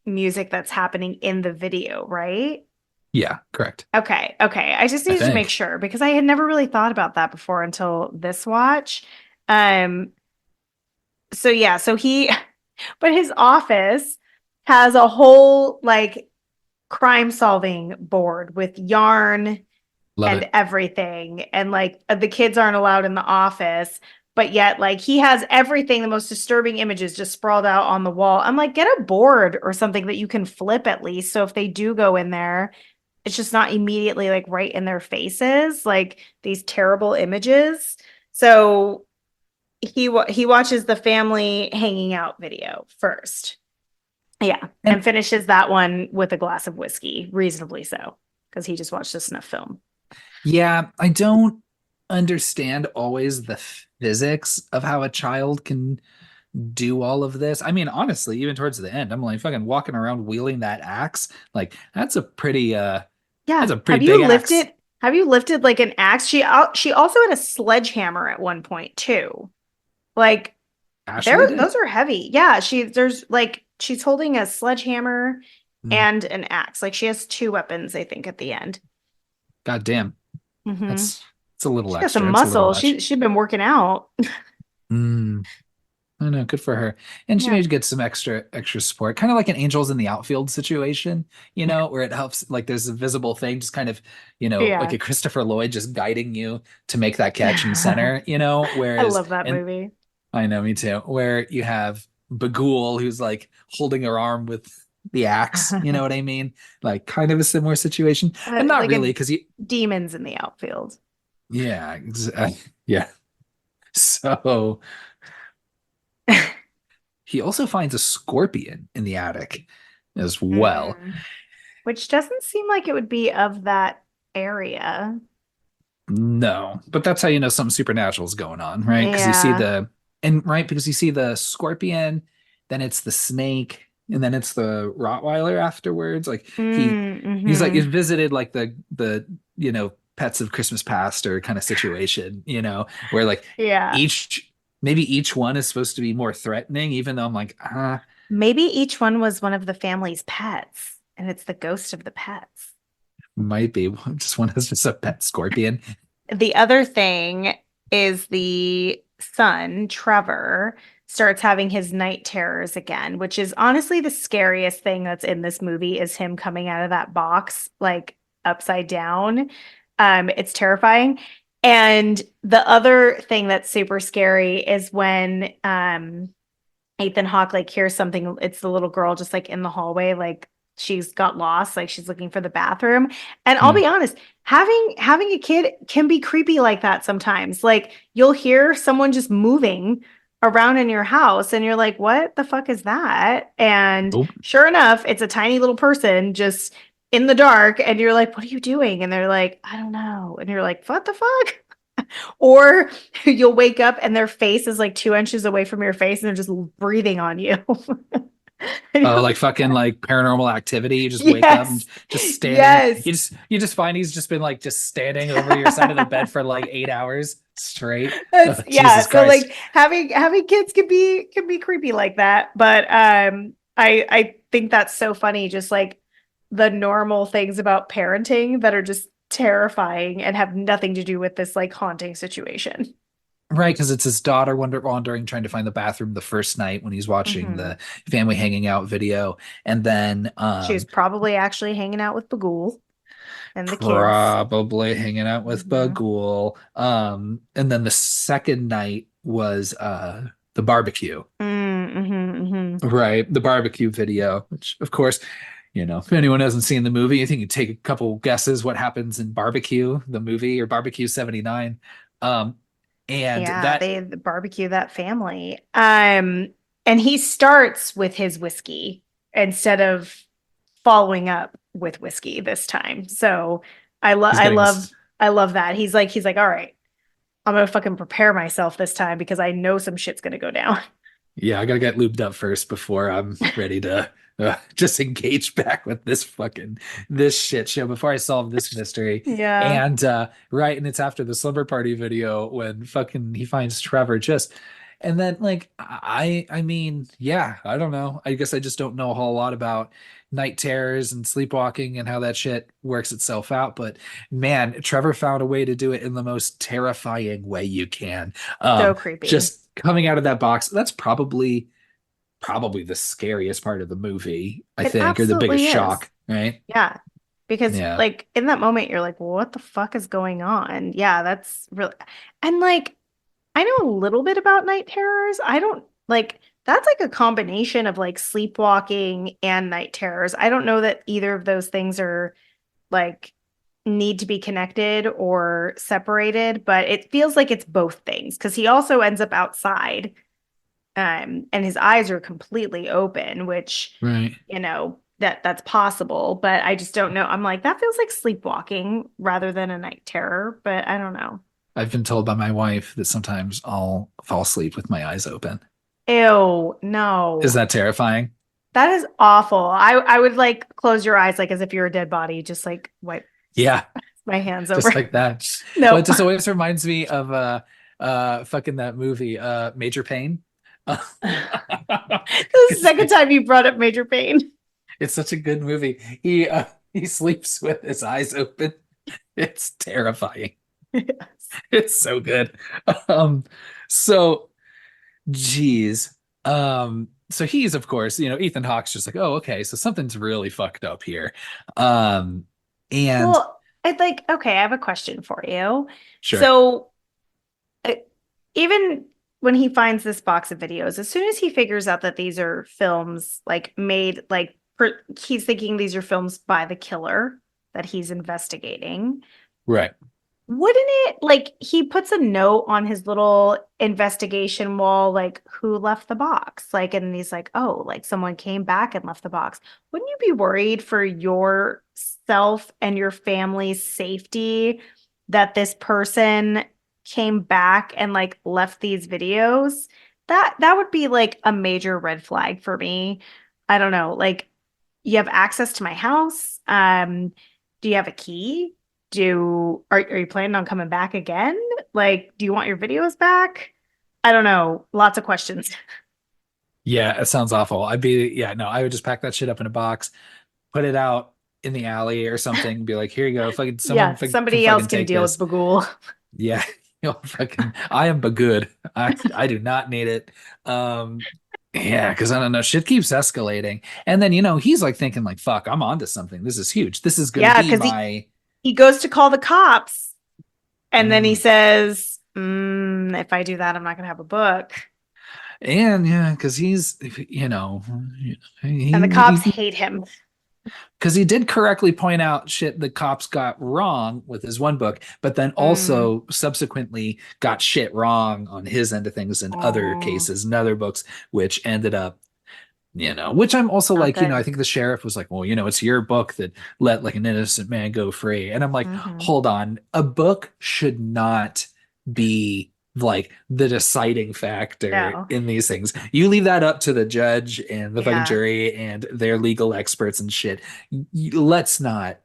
music that's happening in the video, right? Yeah. Correct. Okay, okay. I just I needed to make think. sure because I had never really thought about that before until this watch. Um, so yeah, so he, but his office has a whole like crime solving board with yarn Love and it. everything. And like the kids aren't allowed in the office, but yet like he has everything, the most disturbing images just sprawled out on the wall. I'm like, get a board or something that you can flip at least. So if they do go in there, it's just not immediately like right in their faces, like these terrible images. So he watches the family hanging out video first. Yeah, and And finishes that one with a glass of whiskey, reasonably so, because he just watched a snuff film. yeah, I don't understand always the physics of how a child can do all of this. I mean, honestly, even towards the end, I'm like fucking walking around wielding that axe. Like Yeah. that's a pretty big axe. Have you lifted like an axe? She also had a sledgehammer at one point too. Like Ashley did? those are heavy. Yeah, there's like she's holding a sledgehammer Mm, and an axe. Like she has two weapons, I think, at the end. God damn. Hmm. It's a little She's got some extra. It's a little muscle. much. She'd been working out. Mm. I know, good for her. And she Yeah. may get some extra support, kind of like an angels in the outfield situation, where it helps like there's a visible thing, just kind of, like Yeah. a Christopher Lloyd just guiding you to make that catch in center, I whereas love that and movie. I know, me too, where you have Bughuul who's like holding her arm with the axe, you know what I mean? Like kind of a similar situation. And not Like really, a because you demons in the outfield. yeah, yeah. So he also finds a scorpion in the attic as well. Mm. Which doesn't seem like it would be of that area. No, but that's how you know something supernatural is going on, right? Because you see Yeah. because you see the scorpion, then it's the snake, and then it's the Rottweiler afterwards. Like he's like he's Mm-hmm. visited like the pets of Christmas past or kind of situation, where like Yeah. each maybe each one is supposed to be more threatening, even though I'm like, Maybe each one was one of the family's pets, and it's the ghost of the pets. might be just one has just a pet scorpion. The other thing is the son, Trevor, starts having his night terrors again, which is honestly the scariest thing that's in this movie is him coming out of that box like upside down. It's terrifying. And the other thing that's super scary is when Ethan Hawke like hears something. It's the little girl just like in the hallway, like she's got lost, like she's looking for the bathroom. And I'll Mm. be honest, having a kid can be creepy like that sometimes. Like you'll hear someone just moving around in your house and you're like, what the fuck is that? And Oh, sure enough, it's a tiny little person just in the dark and you're like, what are you doing? And they're like, I don't know. And you're like, what the fuck? Or you'll wake up and their face is like 2 inches away from your face and they're just breathing on you. And oh, you're like like, fucking like paranormal activity. You just wake up and yes, just standing. yes. You just find he's just been like just standing over your side of the bed for like 8 hours straight. Oh, That's yeah. Jesus So Christ. like having kids can be creepy like that. But I think that's so funny, just like the normal things about parenting that are just terrifying and have nothing to do with this like haunting situation. Right, because it's his daughter wandering, trying to find the bathroom the first night when he's watching Hmm. the family hanging out video. And then She was probably actually hanging out with Bughuul and the kids. probably hanging out with Hmm. Bughuul. And then the second night was the barbecue. Mm-hmm. Right, the barbecue video, which of course, if anyone hasn't seen the movie, I think you take a couple guesses what happens in Barbecue, the movie, or Barbecue 79. Um, and Yeah, that they barbecue that family. And he starts with his whiskey instead of following up with whiskey this time. So, I love He's I getting love his I love that. He's like, all right, I'm gonna fucking prepare myself this time because I know some shit's gonna go down. Yeah, I gotta get lubed up first before I'm ready to just engage back with this shit show before I solve this mystery. Yeah. And right, and it's after the slumber party video when fucking he finds Trevor just, and then like I mean, yeah, I don't know. I guess I just don't know a whole lot about night terrors and sleepwalking and how that shit works itself out. But man, Trevor found a way to do it in the most terrifying way you can. So creepy. Just coming out of that box, that's probably the scariest part of the movie, I It think, or the biggest absolutely is. shock, right? Yeah. Because Yeah, like in that moment you're like, what the fuck is going on? Yeah, that's really and like I know a little bit about night terrors. I don't like that's like a combination of like sleepwalking and night terrors. I don't know that either of those things are like need to be connected or separated, but it feels like it's both things because he also ends up outside and his eyes are completely open, which right. that's possible, but I just don't know. I'm like that feels like sleepwalking rather than a night terror, but I don't know. I've been told by my wife that sometimes I'll fall asleep with my eyes open. Ew, Is no. that terrifying? That is awful. I would like close your eyes like as if you're a dead body, just like wipe Yeah, my hands over. just like that. Well, No. it just always reminds me of fucking that movie, Major Pain. This is the second time you brought up Major Pain. It's such a good movie. He sleeps with his eyes open. It's terrifying. Yes. It's so good. Um, so geez. So he's of course, Ethan Hawke's just like, oh, okay, so something's really fucked up here. Um, and Well, I'd like, okay, I have a question for you. sure, So, uh, even when he finds this box of videos, as soon as he figures out that these are films like made, he's thinking these are films by the killer that he's investigating. right. Wouldn't it like he puts a note on his little investigation wall, like who left the box? Like, and he's like, oh, like someone came back and left the box. Wouldn't you be worried for yourself and your family's safety that this person came back and like left these videos? That would be like a major red flag for me. I don't know. Like, you have access to my house. Do you have a key? Are you planning on coming back again? Like, do you want your videos back? I don't know. Lots of questions. Yeah, it sounds awful. Yeah, no, I would just pack that shit up in a box, put it out in the alley or something, be like, here you go. Fucking someone Yeah, can somebody else fucking can take deal with this. Bughuul. Yeah, fucking, I am good. I do not need it. Yeah, because I don't know, shit keeps escalating. And then, he's like thinking like, fuck, I'm onto something. This is huge. This is gonna Yeah, be because he my he goes to call the cops, and then he mm. says, "If I do that, I'm not gonna have a book." And yeah, because he's, And the cops he hate him. because he did correctly point out shit the cops got wrong with his one book, but then Mm. also subsequently got shit wrong on his end of things in other Oh, cases and other books, which ended up, which I'm also not like, I good. think the sheriff was like, well, it's your book that let like an innocent man go free. And I'm like, Hmm. hold on, a book should not be like the deciding factor No. in these things. You leave that up to the judge and the fucking Yeah. jury and their legal experts and shit. Let's not,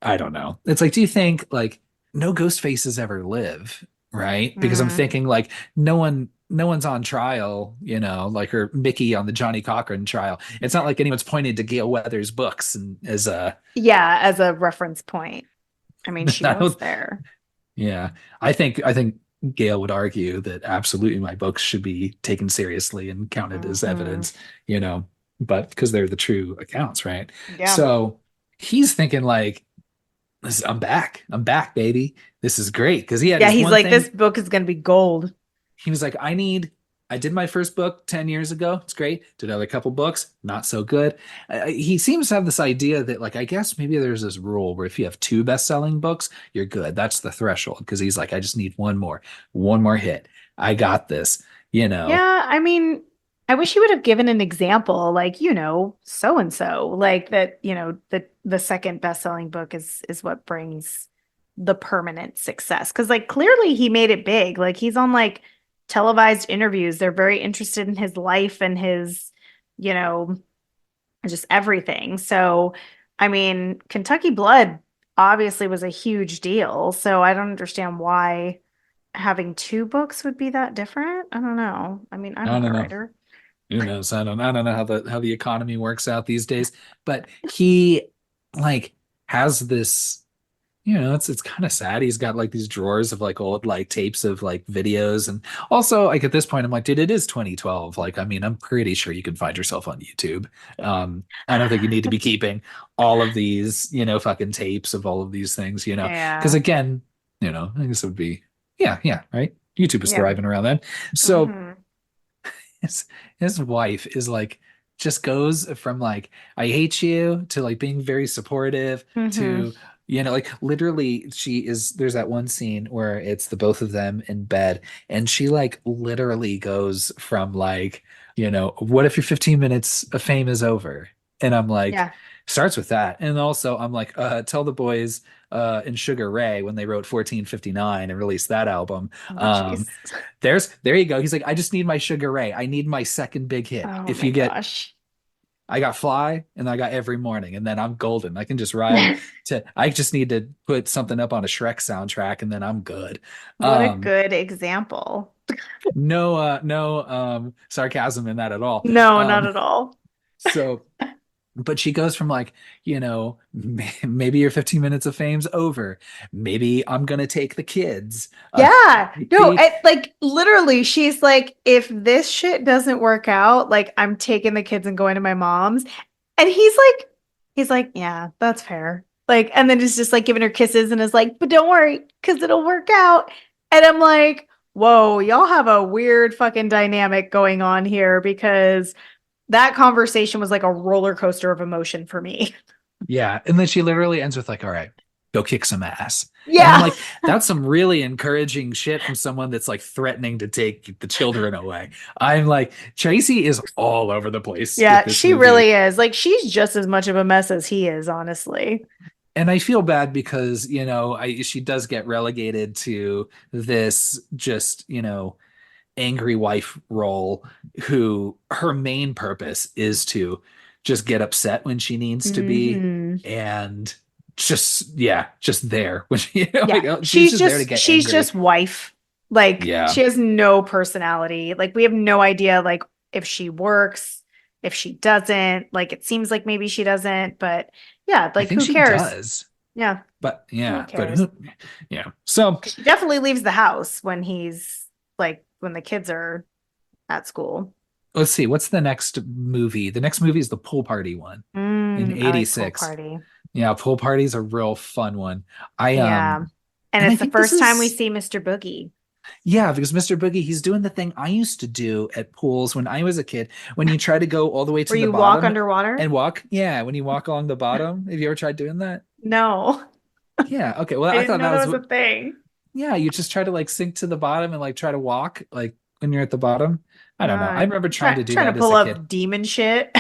I don't know. It's like, do you think like no ghost faces ever live? Right? Because I'm Mm. thinking like no one's on trial, like or Mickey on the Johnny Cochran trial. It's not like anyone's pointed to Gail Weathers' books and as a Yeah, as a reference point. I mean, she I was don't there. yeah. I think Gail would argue that absolutely my books should be taken seriously and counted as Hmm. evidence, you know, but because they're the true accounts, right? Yeah. So he's thinking like I'm back. I'm back, baby. This is great. Because he had Yeah, his he's one like, this thing. book is gonna be gold. He was like, I did my first book 10 years ago. It's great. Did another couple books, not so good. He seems to have this idea that, like, I guess maybe there's this rule where if you have two best-selling books, you're good. That's the threshold. Because he's like, I just need one more hit. I got this, you know. Yeah, I mean, I wish he would have given an example, like, so and so, like that, the second best-selling book is what brings the permanent success. Because like clearly he made it big. Like he's on like televised interviews. They're very interested in his life and his, you know, just everything. So, I mean, Kentucky Blood obviously was a huge deal. So I don't understand why having two books would be that different. I don't know. I mean, I'm I not a don't know. writer. Who knows? I don't know how the economy works out these days. But he like has this, it's kind of sad. He's got like these drawers of like old like tapes of like videos. And also like at this point, I'm like, dude, it is 2012. Like, I mean, I'm pretty sure you can find yourself on YouTube. I don't think you need to be keeping all of these, fucking tapes of all of these things, because Yeah. again, I guess it would be, yeah, yeah, right. YouTube is Yeah. thriving around then. So Hmm. his his wife is like just goes from like I hate you to like being very supportive Hmm. to like literally she is there's that one scene where it's the both of them in bed and she like literally goes from like what if your 15 minutes of fame is over, and I'm like Yeah. starts with that, and also I'm like tell the boys in Sugar Ray when they wrote 1459 and released that album. Oh, um jeez. there you go. He's like, I just need my Sugar Ray. I need my second big hit. Oh If my you get, gosh. I got Fly and I got Every Morning, and then I'm golden. I can just ride I just need to put something up on a Shrek soundtrack and then I'm good. What a Um, good example. no, sarcasm in that at all. No, not Um, at all. so but she goes from like, maybe your 15 minutes of fame's over. Maybe I'm gonna take the kids. Yeah. No, Maybe like literally, she's like, if this shit doesn't work out, like I'm taking the kids and going to my mom's. And he's like, yeah, that's fair. Like, and then he's just like giving her kisses and is like, but don't worry, because it'll work out. And I'm like, whoa, y'all have a weird fucking dynamic going on here because that conversation was like a roller coaster of emotion for me. Yeah. And then she literally ends with like, all right, go kick some ass. And I'm Yeah. like, that's some really encouraging shit from someone that's like threatening to take the children away. I'm like, Tracy is all over the place with Yeah, this she movie. really is. Like she's just as much of a mess as he is, honestly. And I feel bad because, she does get relegated to this just, angry wife role who her main purpose is to just get upset when she needs to be Hmm. and just yeah just there when she like Yeah, she's she's just there to just get she's angry. just wife. Like Yeah, she has no personality. Like we have no idea like if she works, if she doesn't. Like it seems like maybe she doesn't, but yeah, I like think who she cares? does, Yeah, but who yeah, but cares? who, yeah, so 'Cause she definitely leaves the house when he's like when the kids are at school. let's see what's the next movie is the Pool Party one in I like pool 86. party. Yeah, Pool Party's a real fun one. I Yeah. And and I it's the think this first time we is see Mr. Boogie. Yeah, because Mr. Boogie, he's doing the thing I used to do at pools when I was a kid, when you try to go all the way Where to the you walk bottom underwater? and walk. Yeah, when you walk along the bottom. Have you ever tried doing that? No, Yeah, okay. Well, I I didn't thought know that that was was a what, thing. yeah, you just try to like sink to the bottom and like try to walk like when you're at the bottom. I don't know. I remember trying to do Trying to that as pull a kid. up demon shit.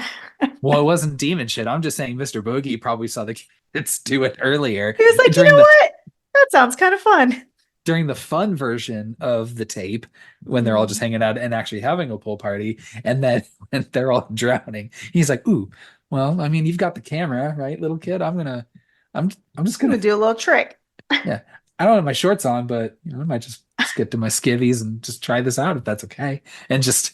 Well, it wasn't demon shit. I'm just saying Mr. Boogie probably saw the kids do it earlier He was like, you during know the what? That sounds kind of fun. during the fun version of the tape when they're all just Mhm. hanging out and actually having a pool party, and then when they're all drowning he's like, ooh, well, I mean, you've got the camera, right, little kid? I'm just I'm gonna, gonna do a little trick. yeah, I don't have my shorts on, but I might just get to my skivvies and just try this out if that's okay, and just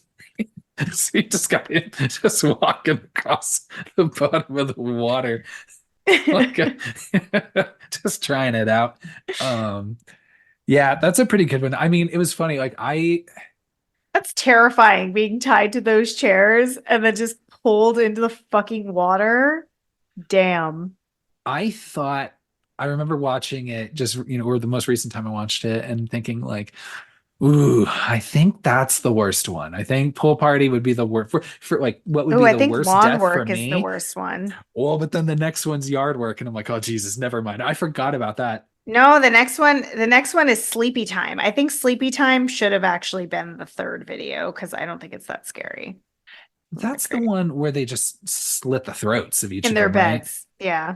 so you just got him just walking across the bottom of the water like just trying it out. um yeah, that's a pretty good one. I mean, it was funny. Like That's terrifying being tied to those chairs and then just pulled into the fucking water. Damn. I thought I remember watching it just, or the most recent time I watched it and thinking like, ooh, I think that's the worst one. I think Pool Party would be the worst for like what would Oh, be I the think worst lawn death for work is the me. worst one. Well, but then the next one's yard work, and I'm like, oh Jesus, never mind. I forgot about that. No, the next one is Sleepy Time. I think Sleepy Time should have actually been the third video because I don't think it's that scary. That's the Great. one where they just slit the throats of each In of their them, right? beds. Yeah.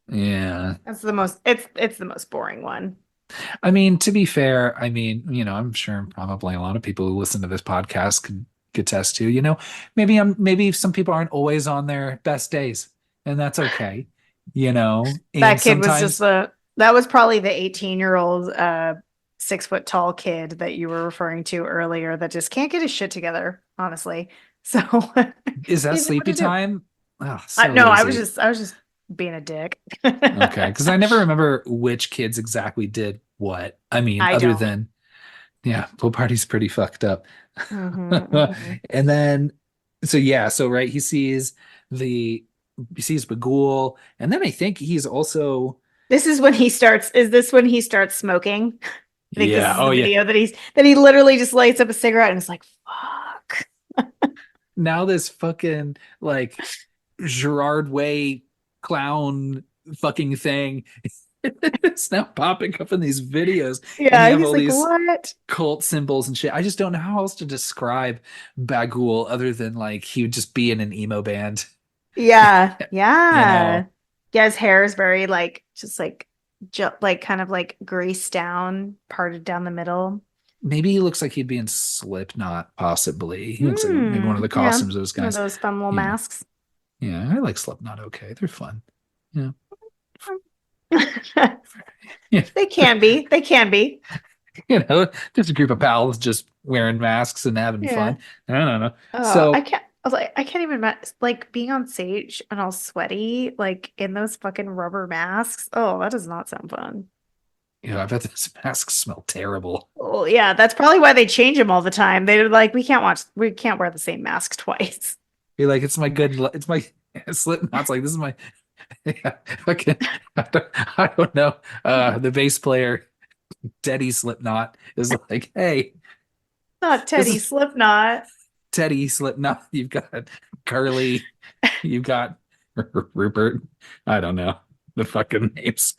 Yeah. That's the most it's the most boring one. I mean, to be fair, I mean, I'm sure probably a lot of people who listen to this podcast could attest to, maybe some people aren't always on their best days, and that's okay, and That kid was just sometimes the that was probably the 18-year-old 6 foot tall kid that you were referring to earlier that just can't get his shit together, honestly. So is that he didn't know what sleepy to do. time? Oh, so No, easy. I was just being a dick. Okay, because I never remember which kids exactly did what. I mean, I other don't. than yeah, pool party's pretty fucked up. Hmm, hmm. And then, so yeah, so right, the he sees Bughuul, and then I think he's also Is this when he starts smoking? I think this yeah, is oh the yeah. video that he literally just lights up a cigarette and is like, fuck. Now this fucking like Gerard Way clown fucking thing it's now popping up in these videos, and you Yeah, have he's all like, these what? cult symbols and shit. I just don't know how else to describe Bagul other than like he would just be in an emo band, Yeah, you yeah. know. Yeah, his hair is very like just like like kind of like greased down, parted down the middle. Maybe he looks like he'd be in Slipknot, possibly. He looks like maybe one of Hmm. the Yeah. costumes of those One of guys. those fun little Yeah. masks. Yeah. I like Slipknot okay. They're fun. Yeah. Yeah. They can be. They can be. Just a group of pals just wearing masks and having Yeah. fun. I don't know. I So can't. I was like, I can't even like being on stage and all sweaty, like in those fucking rubber masks. Oh, that does not sound fun. I bet those masks smell terrible. Oh, yeah, that's probably why they change them all the time. They're like, we can't wear the same mask twice. You're like, it's my Slipknot's like, this is my, yeah, fucking, I don't know. The bass player, Teddy Slipknot, is like, hey, Not this Teddy is Slipknot. Teddy Slipknot. You've got Curly, you've got Rupert. I don't know the fucking names.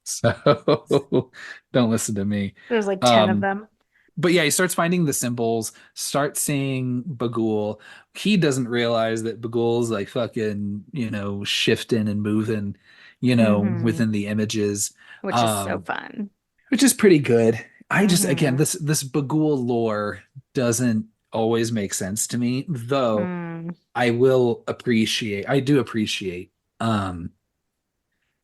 So don't listen to me. There's like 10 of Um, them. but yeah, he starts finding the symbols, starts seeing Bughuul. He doesn't realize that Bughuul's like fucking, shifting and moving, Hmm. within the images, Which is so um, fun. which is pretty good. I just, again, Hmm. this Bughuul lore doesn't always make sense to me, though Hmm. I do appreciate, um,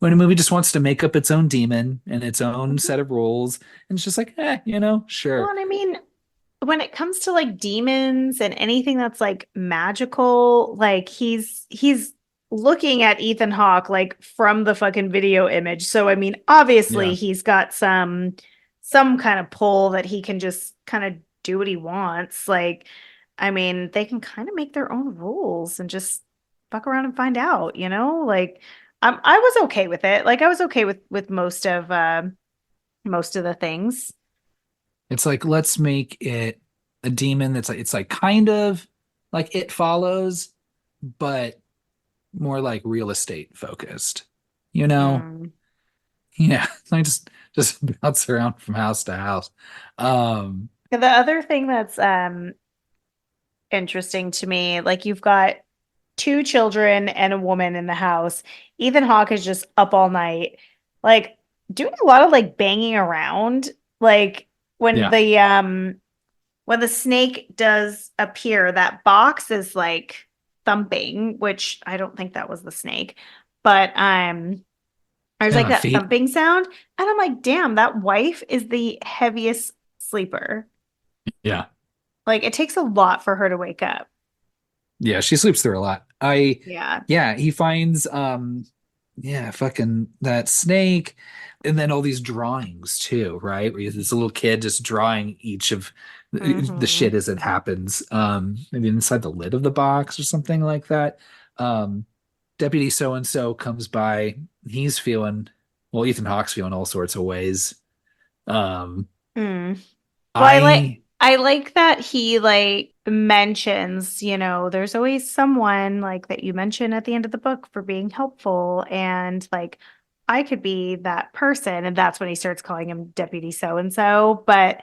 when a movie just wants to make up its own demon and its own set of rules, and it's just like, Well, sure. and I mean, when it comes to like demons and anything that's like magical, like he's looking at Ethan Hawke like from the fucking video image. So I mean, obviously Yeah. he's got some kind of pull that he can just kind of do what he wants. Like, I mean, they can kind of make their own rules and just fuck around and find out, you know? Like I was okay with it. Like I was okay with most of the things. It's like let's make it a demon that's like it's like kind of like It Follows, but more like real estate focused. You know? Mm. Yeah. I just bounce around from house to house. Um, The other thing that's interesting to me, like you've got two children and a woman in the house. Ethan Hawke is just up all night, like doing a lot of like banging around. Like when yeah. the when the snake does appear, that box is like thumping, which I don't think that was the snake, but there's And like on that feet. thumping sound, and I'm like, damn, that wife is the heaviest sleeper. Yeah. Like it takes a lot for her to wake up. Yeah, she sleeps through a lot. Yeah. Yeah, he finds yeah, fucking that snake, and then all these drawings too, right? Where you have this little kid just drawing each of the Hmm. shit as it happens. Maybe inside the lid of the box or something like that. Um, Deputy so and so comes by. He's feeling well, Ethan Hawke's feeling all sorts of ways. Um, Mm. Well, I I like that he like mentions, you know, there's always someone like that you mention at the end of the book for being helpful and like I could be that person and that's when he starts calling him Deputy so and so, but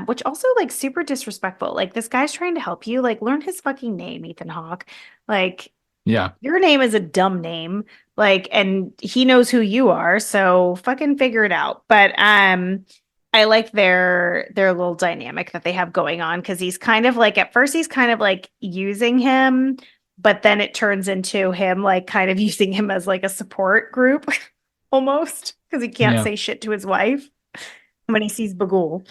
Which also like super disrespectful. Like this guy's trying to help you. Like learn his fucking name, Ethan Hawke. Like Yeah. your name is a dumb name. Like, and he knows who you are, so fucking figure it out. But I like their little dynamic that they have going on because he's kind of like at first he's kind of like using him, but then it turns into him like kind of using him as like a support group almost because he can't Yeah. say shit to his wife when he sees Bughuul.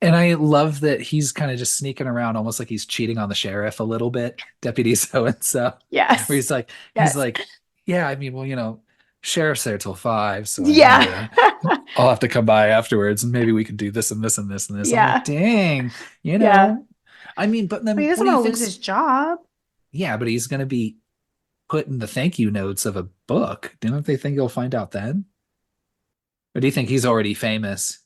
And I love that he's kind of just sneaking around almost like he's cheating on the sheriff a little bit, Deputy so and so, where Yes. he's Yes. like, yeah, I mean, well, sheriff's there till 5, so Yeah. I'll have to come by afterwards and maybe we could do this and this and this and this. I'm like, Yeah. dang, Yeah. I mean, but But he then what doesn't do you want to lose think's his job. yeah, but he's gonna be putting the thank you notes of a book. Don't they think he'll find out then? Or do you think he's already famous?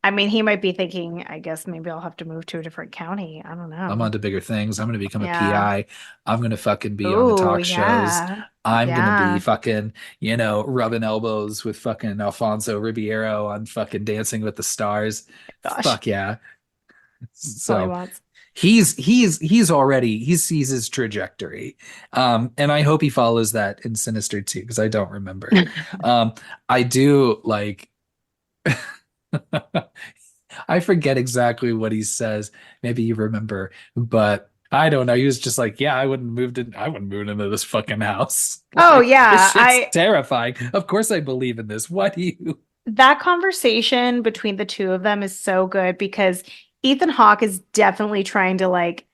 I mean, he might be thinking, I guess maybe I'll have to move to a different county. I don't I'm know. on to bigger things. I'm gonna become a Yeah. PI. I'm gonna fucking be on the Oh, talk shows. yeah. I'm gonna be Yeah. fucking, rubbing elbows with fucking Alfonso Ribeiro on fucking Dancing with the Stars. Gosh, Fuck yeah. that's all he So wants. he's already he sees his trajectory. And I hope he follows that in Sinister too, because I don't remember. I do like I forget exactly what he says. Maybe you remember, but I don't know. He was just like, yeah, I wouldn't move into this fucking house. Oh Like, this yeah, shit's terrifying. Of course I believe in this. What do you? that conversation between the two of them is so good because Ethan Hawke is definitely trying to like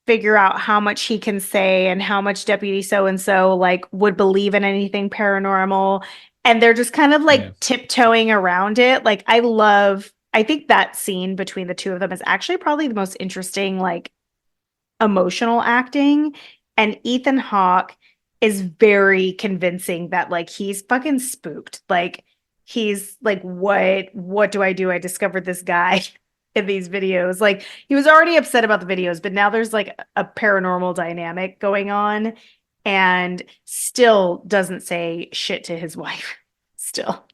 figure out how much he can say and how much Deputy so and so like would believe in anything paranormal. And they're just kind of Yeah. like tiptoeing around it. I think that scene between the two of them is actually probably the most interesting, like emotional acting. And Ethan Hawke is very convincing that like he's fucking spooked. Like he's like, what do I do? I discovered this guy in these videos. Like he was already upset about the videos, but now there's like a paranormal dynamic going on and still doesn't say shit to his wife. Still.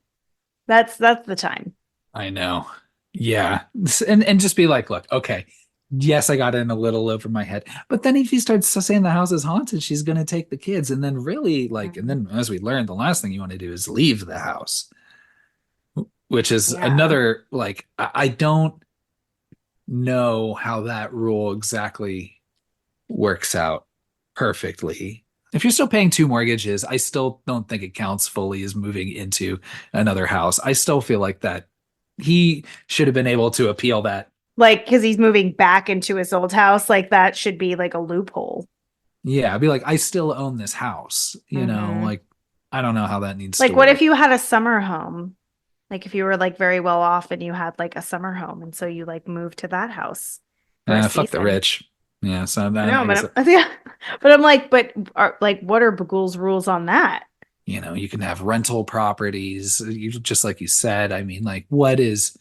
That's the time. I know. Yeah. And just be like, look, okay. Yes, I got in a little over my head. But then if he starts saying the house is haunted, she's gonna take the kids. And then really and Mhm. then as we learned, the last thing you want to do is leave the house, which is Yeah. another I don't know how that rule exactly works out perfectly. If you're still paying two mortgages, I still don't think it counts fully as moving into another house. I still feel like that he should have been able to appeal that. Like, because he's moving back into his old house, like that should be like a loophole. Yeah, I'd be like, I still own this house, Hmm. like I don't know how that needs to Like, what if work. you had a summer home? Like, if you were like very well off and you had like a summer home, and so you like moved to that house for a Fuck the season. rich. Yeah, so I then know, I guess but yeah, but I'm like, but are like, what are Bughuul's rules on that? you can have rental properties, just like you said. I mean, like what is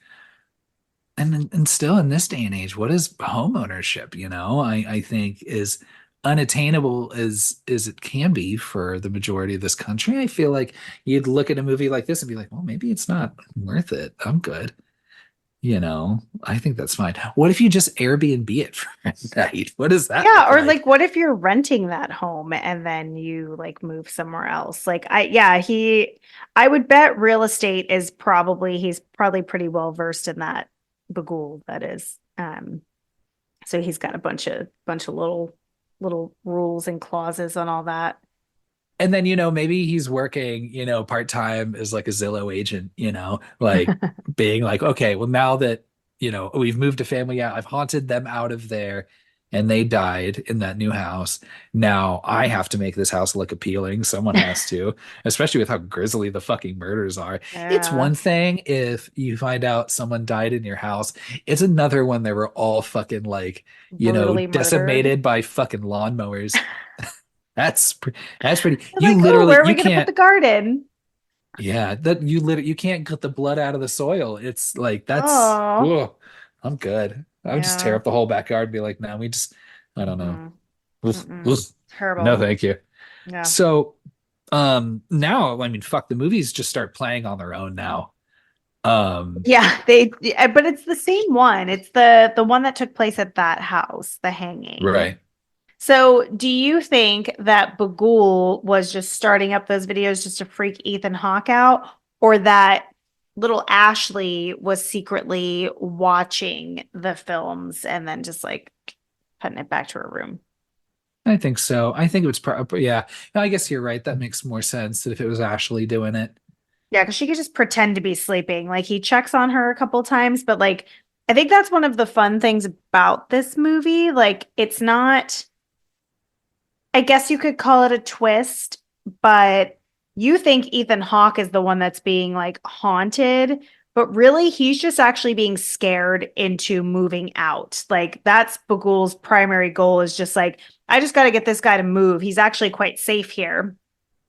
and still in this day and age, what is home ownership? I think is unattainable as it can be for the majority of this country. I feel like you'd look at a movie like this and be like, well, maybe it's not worth it. I'm good. I think that's fine. What if you just Airbnb it for a night? What does that Yeah, look or like? like, what if you're renting that home and then you like move somewhere else? Like, yeah, I would bet real estate is he's probably pretty well versed in that. Bughuul, that is. So he's got a bunch of little rules and clauses on all that. And then, maybe he's working, part-time as like a Zillow agent, like being like, okay, well, now that, we've moved a family out, I've haunted them out of there and they died in that new house. Now I have to make this house look appealing. Someone has to, especially with how grisly the fucking murders are. It's Yeah, one thing if you find out someone died in your house. It's another when they were all fucking like, brutally murdered. decimated by fucking lawnmowers. That's that's pretty. You're You like, oh, literally where are we you gonna put can't. the garden? Yeah, that you can't get the blood out of the soil. It's like that's. Oh, Whoa, I'm good. I would just tear yeah. up the whole backyard and be like, no, we just. I don't know. Mm-mm. Oof, Mm-mm. oof. No, Terrible. thank you. Yeah. So, now I mean, fuck, the movies just start playing on their own now. Um, Yeah, but it's the same one. It's the one that took place at that house, the hanging. right. So, do you think that Bughuul was just starting up those videos just to freak Ethan Hawke out, or that little Ashley was secretly watching the films and then just like putting it back to her room? I think so. I think it was probably, yeah. No, I guess you're right. That makes more sense than if it was Ashley doing it. Yeah, because she could just pretend to be sleeping. Like he checks on her a couple times, but like I think that's one of the fun things about this movie. Like it's not, I guess you could call it a twist, but you think Ethan Hawke is the one that's being like haunted, but really he's just actually being scared into moving out. Like that's Bagul's primary goal is just like, I just got to get this guy to move. He's actually quite safe here.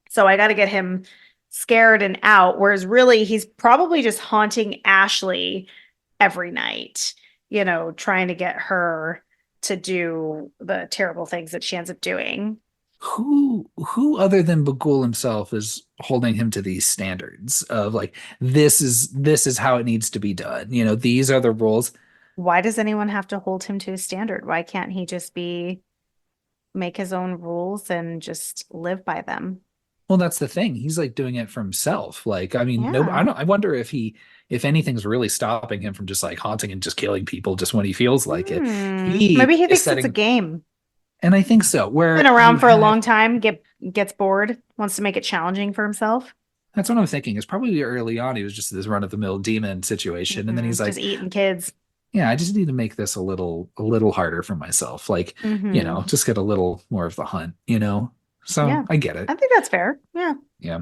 So I got to get him scared and out. Whereas really he's probably just haunting Ashley every night, trying to get her to do the terrible things that she ends up doing. Who other than Bughuul himself is holding him to these standards of like this is how it needs to be done. These are the rules. Why does anyone have to hold him to a standard? Why can't he just be make his own rules and just live by them? Well, that's the thing. He's like doing it for himself. Like, I mean, no, Yeah. I wonder if anything's really stopping him from just like haunting and just killing people just when he feels like it. Maybe He he is thinks it's a setting, game. and I think so, Been where you around for a have long time, gets bored, wants to make it challenging for himself. that's what I'm thinking. Is probably early on he was just this run-of-the-mill demon situation, and then he's Just like, eating kids. yeah, I just need to make this a little harder for myself. Like, Hmm. just get a little more of the hunt. So Yeah. I get it. I think that's fair. Yeah. Yeah.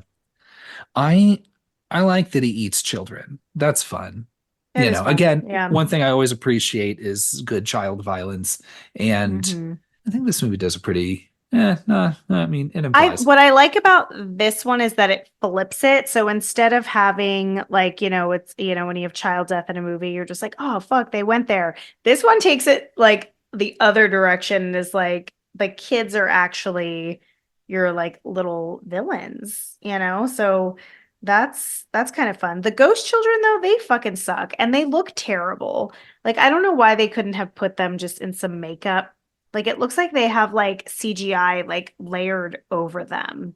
I I like that he eats children. That's fun. It is fun. Again, Yeah. one thing I always appreciate is good child violence. And Hmm. I think this movie does a pretty, no, I mean, it I implies. what I like about this one is that it flips it. So instead of having like, it's when you have child death in a movie, you're just like, oh fuck, they went there. This one takes it like the other direction and is like the kids are actually your like little villains. So that's kind of fun. The ghost children though, they fucking suck and they look terrible. Like I don't know why they couldn't have put them just in some makeup. Like it looks like they have like CGI like layered over them,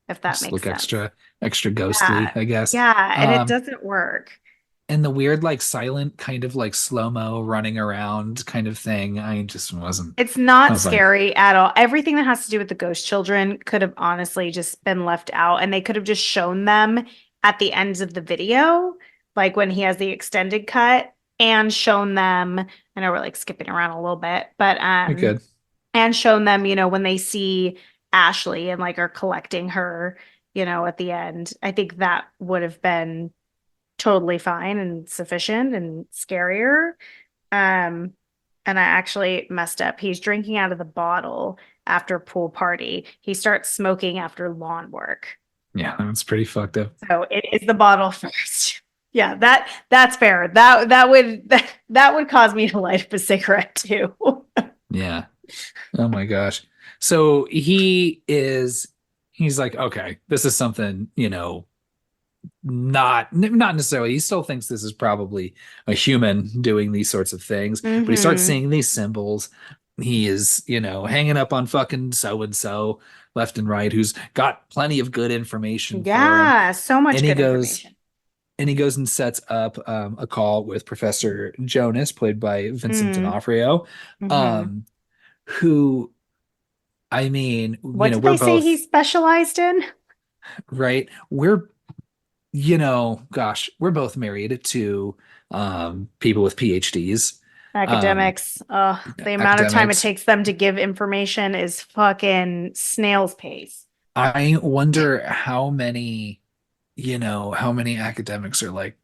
if that Just makes look sense. extra ghostly, Yeah. I guess. Yeah, and it Um, doesn't work. and the weird, like, silent kind of like slow-mo running around kind of thing, I just wasn't. It's I not was like, scary at all. Everything that has to do with the ghost children could have honestly just been left out, and they could have just shown them at the ends of the video, like when he has the extended cut, and shown them. I know we're like skipping around a little bit, but you're good. and shown them, when they see Ashley and like are collecting her, at the end. I think that would have been totally fine and sufficient and scarier. Um, and I actually messed up. He's drinking out of the bottle after pool party. He starts smoking after lawn work. Yeah, that's pretty fucked up. So it is the bottle first. Yeah, that's fair. That would cause me to light up a cigarette too. Yeah. Oh my gosh. So he's like, okay, this is something, not necessarily. He still thinks this is probably a human doing these sorts of things, but he starts Hmm. seeing these symbols. He is, hanging up on fucking so and so left and right, who's got plenty of good information for him. Yeah, so much And he good goes information. and he goes and sets up a call with Professor Jonas, played by Vincent Mm. D'Onofrio, Hmm. um, who, I mean, What did we're they say he both specialized in? right. Gosh, we're both married to people with PhDs, um, Academics. The amount of time it academics. takes them to give information is fucking snail's pace. I wonder how many academics are like,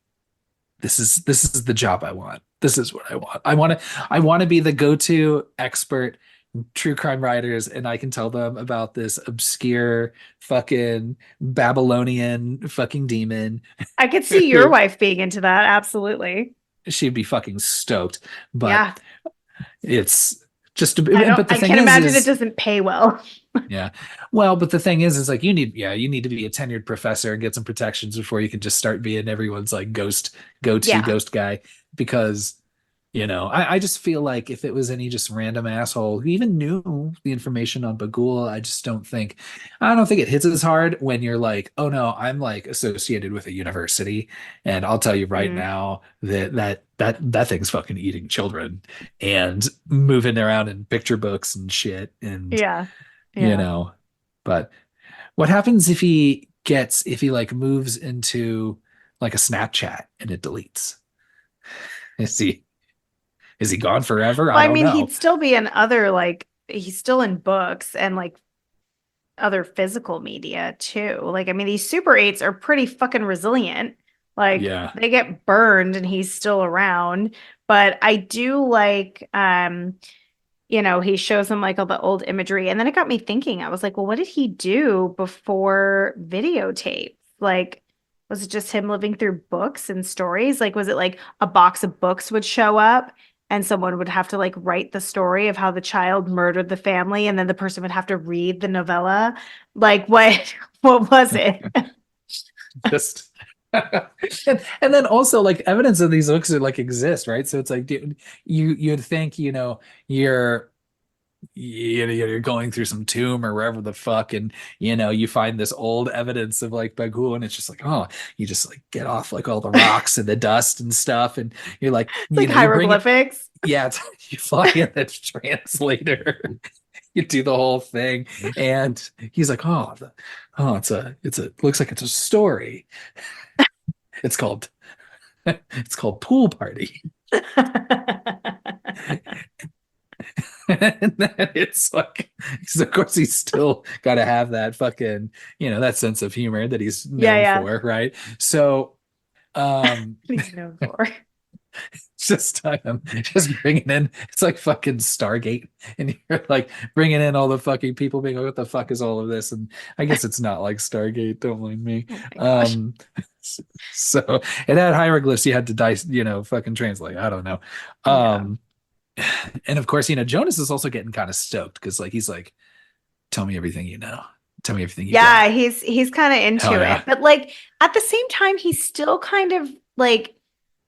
this is the job I want. This is what I want. I want to be the go-to expert true crime writers, and I can tell them about this obscure fucking Babylonian fucking demon. I could see your wife being into that. Absolutely. She'd be fucking stoked. But Yeah. it's just to, but the I thing can't imagine it is doesn't pay well. yeah. Well, but the thing is like you need to be a tenured professor and get some protections before you can just start being everyone's like go-to Yeah. ghost guy because I just feel like if it was any just random asshole who even knew the information on Bughuul, I don't think it hits as hard when you're like, oh no, I'm like associated with a university, and I'll tell you right Mm. now that thing's fucking eating children and moving around in picture books and shit, and Yeah. you Yeah. know, but what happens if he like moves into like a Snapchat and it deletes? Is he is he gone forever? I Well, I don't mean, he'd know. still be in other like he's still in books and like other physical media too. Like, I mean, these Super 8s are pretty fucking resilient. Like, Yeah. they get burned and he's still around. But I do like he shows them like all the old imagery. And then it got me thinking, I was like, well, what did he do before videotape? Like, was it just him living through books and stories? Like, was it like a box of books would show up and someone would have to like write the story of how the child murdered the family and then the person would have to read the novella? Like, what what was it? Just and then also like evidence of these books are like exist, right? So it's like, dude, you'd think, you're you're going through some tomb or wherever the fuck, and you find this old evidence of like Bughuul, and it's just like, oh, you just like get off like all the rocks and the dust and stuff, and you're like, It's like you bring it, hieroglyphics. yeah, you fly in the translator, you do the whole thing, and he's like, oh, it's a looks like it's a story. It's called it's called Pool Party. And then it's like, so of course he's still got to have that fucking, that sense of humor that he's Yeah, known yeah. for, right? So, He's known for. just bringing in, it's like fucking Stargate, and you're like bringing in all the fucking people being like, what the fuck is all of this? And I guess it's not like Stargate, don't mind me. Oh my gosh. Um, so it had hieroglyphs you had to dice, fucking translate. I don't know. Yeah. Um, and of course, Jonas is also getting kind of stoked because like he's like, tell me everything you know. Tell me everything you Yeah, got. he's kind of Hell into yeah. it. But like at the same time, he's still kind of like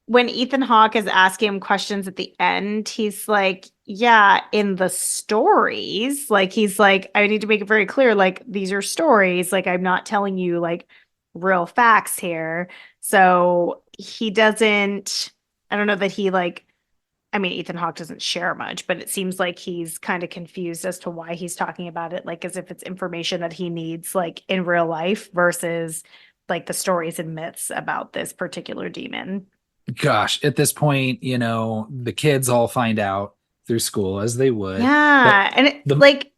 when Ethan Hawke is asking him questions at the end, he's like, yeah, in the stories, like he's like, I need to make it very clear, like these are stories, like I'm not telling you like real facts here. So he doesn't, I don't know that he like I mean, Ethan Hawke doesn't share much, but it seems like he's kind of confused as to why he's talking about it, like as if it's information that he needs, like in real life, versus like the stories and myths about this particular demon. Gosh, at this point, the kids all find out through school as they would. The Yeah, and it the like,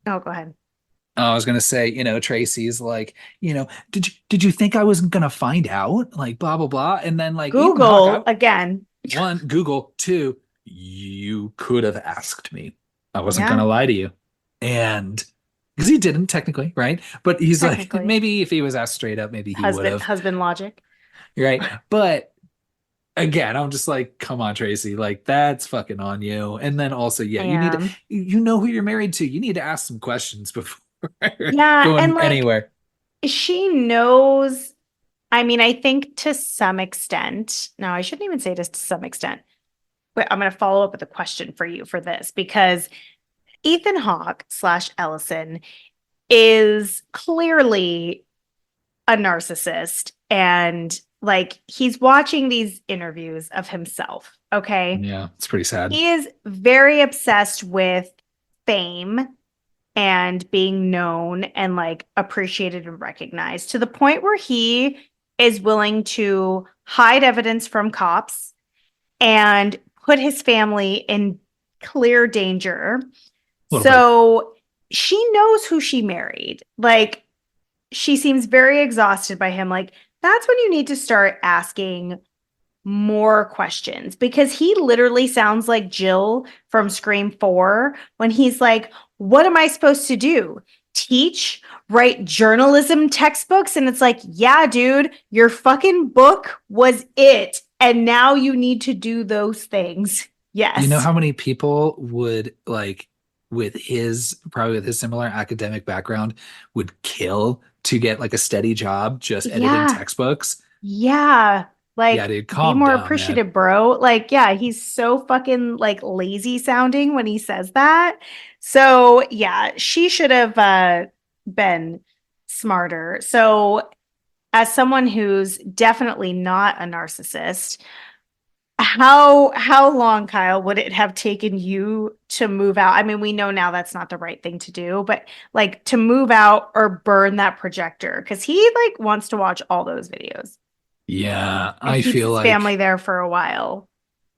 oh, go ahead. I was gonna say, Tracy's like, did you think I wasn't gonna find out? Like blah blah blah. And then like Ethan Hawke, Google again. one, Google, two, you could have asked me. I wasn't Yeah, gonna lie to you. And because he didn't technically, right? But he's like, technically, maybe if he was asked straight up, maybe he would have. husband logic. Right. But again, I'm just like, come on, Tracy, like that's fucking on you. And then also, yeah, And you know who you're married to. You need to ask some questions before yeah, and going like anywhere. she knows. I mean, I think to some extent. No, I shouldn't even say this to some extent. But I'm going to follow up with a question for you for this because Ethan Hawke slash Ellison is clearly a narcissist and like he's watching these interviews of himself. Okay. Yeah, it's pretty sad. He is very obsessed with fame and being known and like appreciated and recognized to the point where he is willing to hide evidence from cops and put his family in clear danger. A little bit. So she knows who she married. Like, she seems very exhausted by him. Like, that's when you need to start asking more questions because he literally sounds like Jill from Scream 4 when he's like, what am I supposed to do? Teach, write journalism textbooks? And it's like, yeah, dude, your fucking book was it. And now you need to do those things. You know Yes. how many people would like with his probably with his similar academic background would kill to get like a steady job just editing Yeah. textbooks? Yeah. Yeah, Like, dude, be calm more down, man. appreciative, bro. Like, yeah, he's so fucking like lazy sounding when he says that. So, yeah, she should have been smarter. So, as someone who's definitely not a narcissist, how long, Kyle, would it have taken you to move out? I mean, we know now that's not the right thing to do, but like to move out or burn that projector because he like wants to watch all those videos Yeah, and I keeps feel his family like there for a while.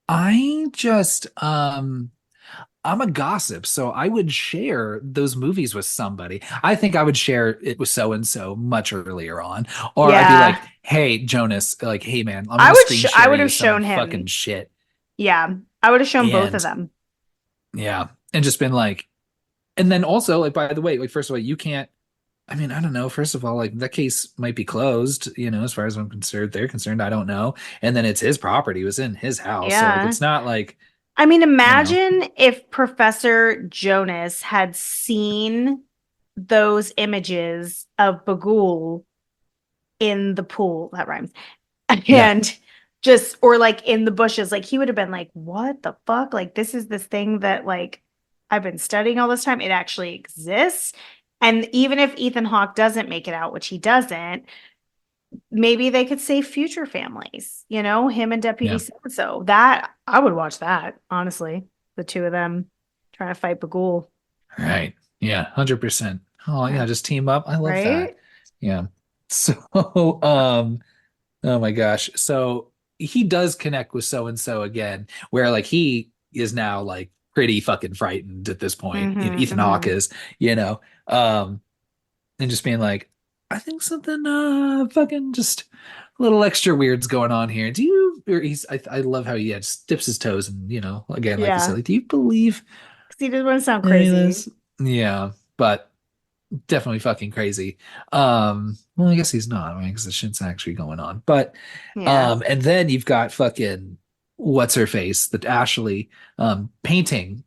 I just I'm a gossip, so I would share those movies with somebody. I think I would share it with so and so much earlier on. Or I'd be Yeah. like, "Hey, Jonas, like, hey man, I'm gonna screen I share would you have some shown fucking him. shit." Yeah. I would have shown both of And them. yeah, and just been like, and then also, like, by the way, like, first of all, you can't, I mean, I don't know. First of all, like, that case might be closed, as far as I'm concerned, they're concerned. I don't know. And then it's his property, it was in his house. So, like, Yeah. it's not like, I mean, you know, imagine if Professor Jonas had seen those images of Bughuul in the pool. That rhymes. yeah, And just, or like in the bushes, like he would have been like, what the fuck? Like, this is this thing that like I've been studying all this time. It actually exists. And even if Ethan Hawke doesn't make it out, which he doesn't, maybe they could save future families, him and Deputy yeah. so and so. That I would watch that, honestly. The two of them trying to fight Bagul. Right. Yeah, 100%. Oh, Yeah. yeah, just team up. I love that. Right? Yeah. So, oh my gosh. So he does connect with so and so again, where like he is now like pretty fucking frightened at this point. Mm-hmm. Ethan Hawke Mm-hmm. is, you know, um, and just being like, I think something fucking just a little extra weird's going on here. Do you or I love how he just dips his toes and again, like you said, Yeah. like, do you believe Because he doesn't want to sound any of crazy. this? Yeah, but definitely fucking crazy. Well, I guess he's not, I mean, because the shit's actually going on. But Yeah. and then you've got fucking what's her face, that Ashley painting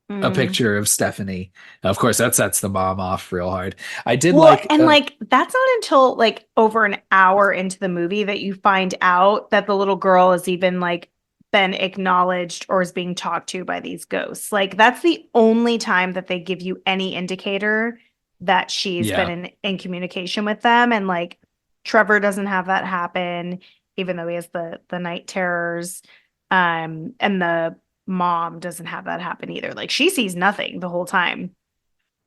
a Mm. picture of Stephanie. Of course, that sets the mom off real hard. I did Well, like and like that's not until like over an hour into the movie that you find out that the little girl is even like been acknowledged or is being talked to by these ghosts. Like that's the only time that they give you any indicator that she's been yeah, in communication with them. And like Trevor doesn't have that happen, even though he has the night terrors. And the mom doesn't have that happen either. Like she sees nothing the whole time.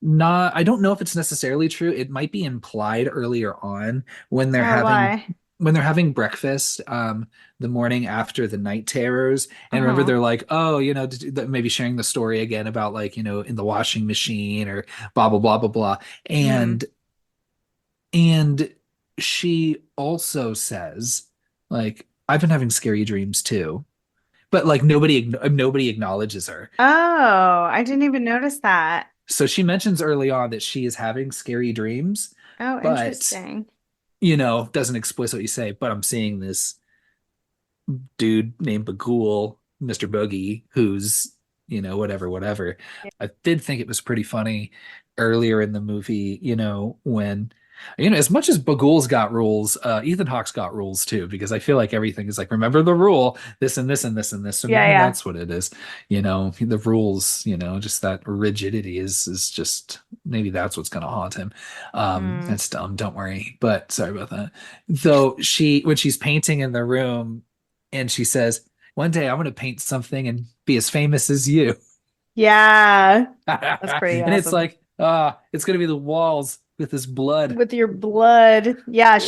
not I don't know if it's necessarily true. It might be implied earlier on when they're Oh, having why? breakfast the morning after the night terrors, and remember Uh-huh. they're like, oh, maybe sharing the story again about like, in the washing machine or blah blah blah blah blah. Hmm. And she also says like, I've been having scary dreams too, but like nobody acknowledges her. Oh, I didn't even notice that. So she mentions early on that she is having scary dreams, Oh, but interesting. doesn't explicitly say, but I'm seeing this dude named Bughuul, Mr. Boogie, who's, whatever, whatever. Yeah. I did think it was pretty funny earlier in the movie, when, as much as Bughuul's got rules, Ethan Hawke's got rules too, because I feel like everything is like, remember the rule, this and this and this and this. So Yeah, maybe yeah. that's what it is, the rules, just that rigidity is just, maybe that's what's going to haunt him. Hmm. That's dumb. Don't worry. But sorry about that. Though when she's painting in the room, and she says, "One day I'm going to paint something and be as famous as you." Yeah, that's pretty And it's awesome. like, it's going to be the walls with this blood. With your blood. Yeah, Whoops.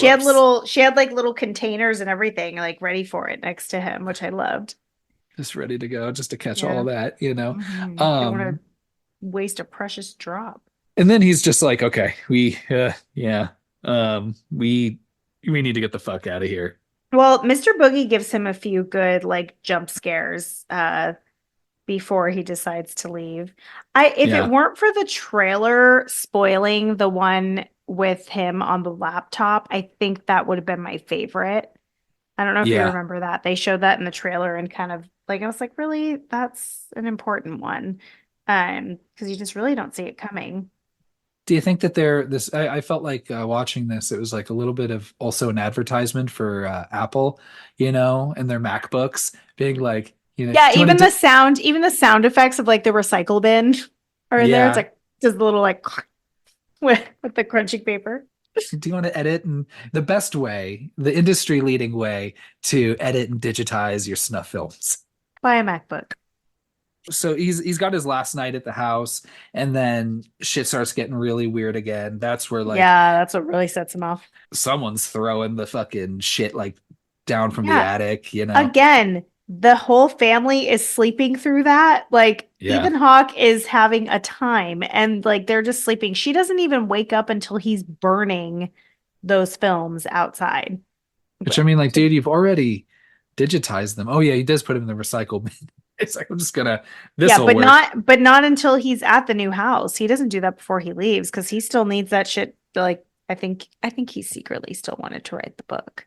she had like little containers and everything like ready for it next to him, which I loved. Just ready to go, just to catch all Yeah. of that, Don't want to Um, waste a precious drop. and then he's just like, okay, yeah, we need to get the fuck out of here. Well, Mr. Boogie gives him a few good like jump scares before he decides to leave. I if it Yeah, weren't for the trailer spoiling the one with him on the laptop, I think that would have been my favorite. I don't know if you yeah. remember that. They showed that in the trailer and kind of Like I was like, really? That's an important one. Because you just really don't see it coming. Do you think that they're this? I felt like watching this, it was like a little bit of also an advertisement for Apple, and their MacBooks being like, Yeah, do you want to do? even the sound effects of like the recycle bin are in there. It's Yeah. like just a little like with the crunching paper. Do you want to edit? And the best way, the industry leading way to edit and digitize your snuff films. Buy a MacBook. So he's got his last night at the house, and then shit starts getting really weird again. That's where like Yeah, that's what really sets him off. someone's throwing the fucking shit like down from the Yeah. attic. Again, the whole family is sleeping through that. Like Yeah. Ethan Hawke is having a time and like they're just sleeping. She doesn't even wake up until he's burning those films outside. Which I mean, like, dude, you've already digitized them. Oh yeah, he does put them in the recycle bin. It's like I'm just gonna Yeah, this'll work. but not until he's at the new house. He doesn't do that before he leaves because he still needs that shit. Like I think he secretly still wanted to write the book,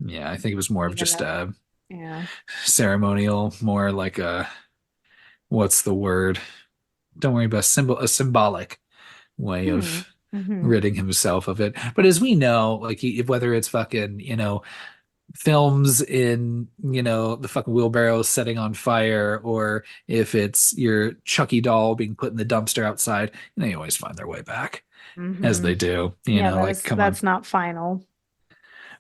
Yeah, I think it was more of even just though a yeah. ceremonial, more like a what's the word? Don't worry about a symbolic way Hmm. of Hmm. ridding himself of it. But as we know, like whether it's fucking, films in, the fucking wheelbarrow setting on fire, or if it's your Chucky doll being put in the dumpster outside, they always find their way back, as Hmm. they do, Yeah, like, come on. that's not final.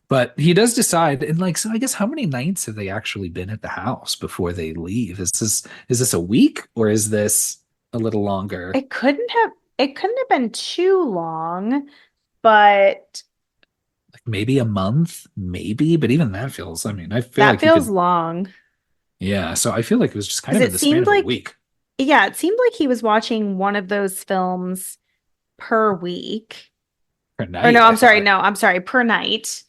But he does decide, and like, so I guess how many nights have they actually been at the house before they leave? Is this a week, or is this a little longer? It couldn't have been too long, but Like maybe a month, maybe, but even that feels, I mean, I feel that like you feels could, long. yeah. So I feel like it was just kind Because of in the span of a week it seemed like he was watching one of those films per week. per Or night, I thought. no, I'm sorry, per night.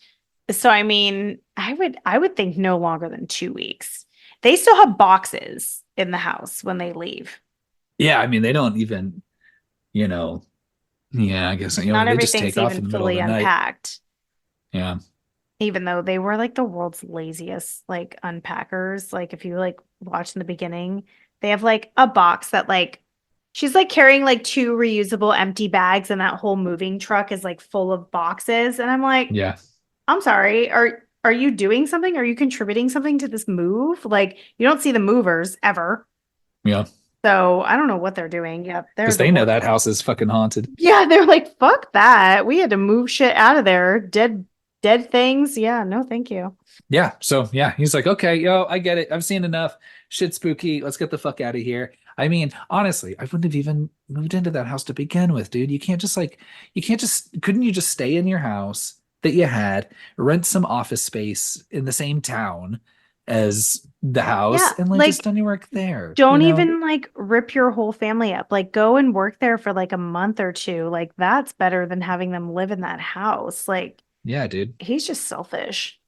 So I mean, I would think no longer than 2 weeks. They still have boxes in the house when they leave. Yeah, I mean, they don't even, you know, yeah, I guess, Not they just everything's take off even in the middle of fully the night. unpacked, Yeah. even though they were like the world's laziest like unpackers. Like if you like watch in the beginning, they have like a box that like she's like carrying like two reusable empty bags and that whole moving truck is like full of boxes. And I'm like, Yeah. I'm sorry, are you doing something? Are you contributing something to this move? Like you don't see the movers ever. Yeah. So I don't know what they're doing. Yeah, they're Because the they know worst. that house is fucking haunted. Yeah, they're like, fuck that. We had to move shit out of there. Dead things. Yeah, no, thank you. Yeah. So yeah, he's like, okay, yo, I get it. I've seen enough. Shit spooky. Let's get the fuck out of here. I mean, honestly, I wouldn't have even moved into that house to begin with, dude. Couldn't you just stay in your house that you had, rent some office space in the same town as the house, Yeah, and like just like done your work there, don't even like rip your whole family up. Like go and work there for like a month or two. Like that's better than having them live in that house. Like Yeah, dude. he's just selfish.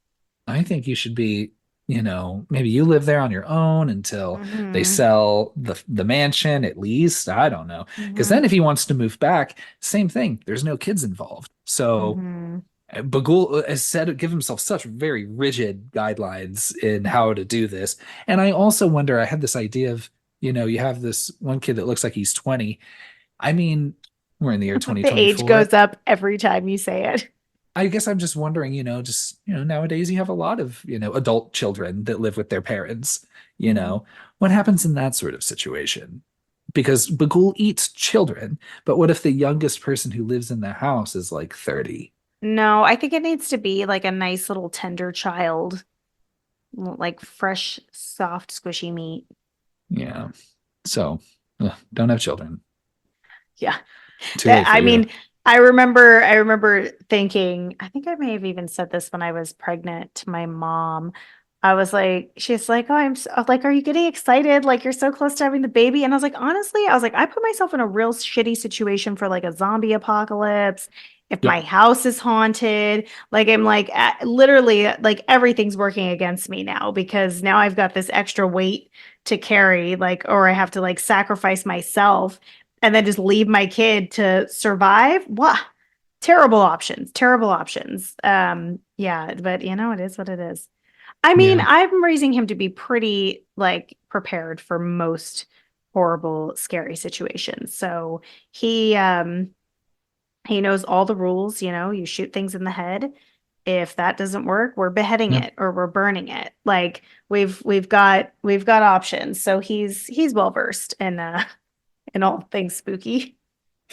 I think you should be, maybe you live there on your own until they Hmm. sell the mansion at least. I don't know. Because Hmm. then if he wants to move back, same thing. There's no kids involved. So Hmm. Bughuul has said give himself such very rigid guidelines in how to do this. And I also wonder, I had this idea of, you have this one kid that looks like he's 20. I mean, we're in the year The age 2024. goes up every time you say it. I guess I'm just wondering, nowadays you have a lot of, adult children that live with their parents, Mhm. what happens in that sort of situation? Because Bagul eats children, but what if the youngest person who lives in the house is like 30? No, I think it needs to be like a nice little tender child, like fresh, soft, squishy meat. Yeah. So, don't have children. Yeah. Too late for I you. mean, I remember thinking, I think I may have even said this when I was pregnant to my mom. I was like, she's like, oh, like, are you getting excited? Like, you're so close to having the baby. And I was like, honestly, I was like, I put myself in a real shitty situation for like a zombie apocalypse. If my Yep. house is haunted, like, I'm like, literally, like, everything's working against me now because now I've got this extra weight to carry, like, or I have to like sacrifice myself and then just leave my kid to survive. What? Terrible options. Terrible options. Yeah, but it is what it is. I mean, Yeah. I'm raising him to be pretty like prepared for most horrible, scary situations. So he knows all the rules, you shoot things in the head. If that doesn't work, we're beheading Yep. it or we're burning it. Like we've got options. So he's well versed in all things spooky.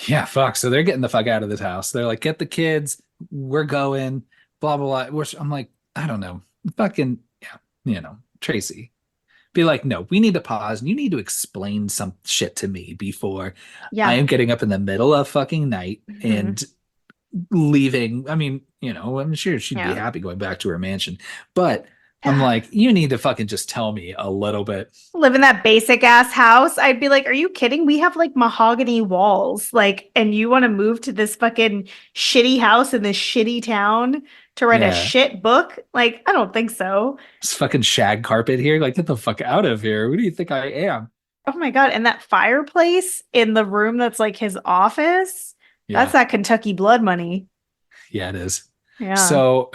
Yeah, fuck. So they're getting the fuck out of this house. They're like, get the kids, we're going, blah blah blah. Which I'm like, I don't know. Fucking yeah, Tracy. Be like, no, we need to pause and you need to explain some shit to me before I Yeah. am getting up in the middle of fucking night Hmm. and leaving. I mean, I'm sure she'd be Yeah. happy going back to her mansion, but I'm Ugh. like, you need to fucking just tell me a little bit. Live in that basic ass house. I'd be like, are you kidding? We have like mahogany walls. Like, and you want to move to this fucking shitty house in this shitty town to write a Yeah, shit book? Like, I don't think so. this fucking shag carpet here. Like, get the fuck out of here. Who do you think I am? Oh my God. And that fireplace in the room that's like his office, that's Yeah, that Kentucky blood money. yeah, it is. Yeah. So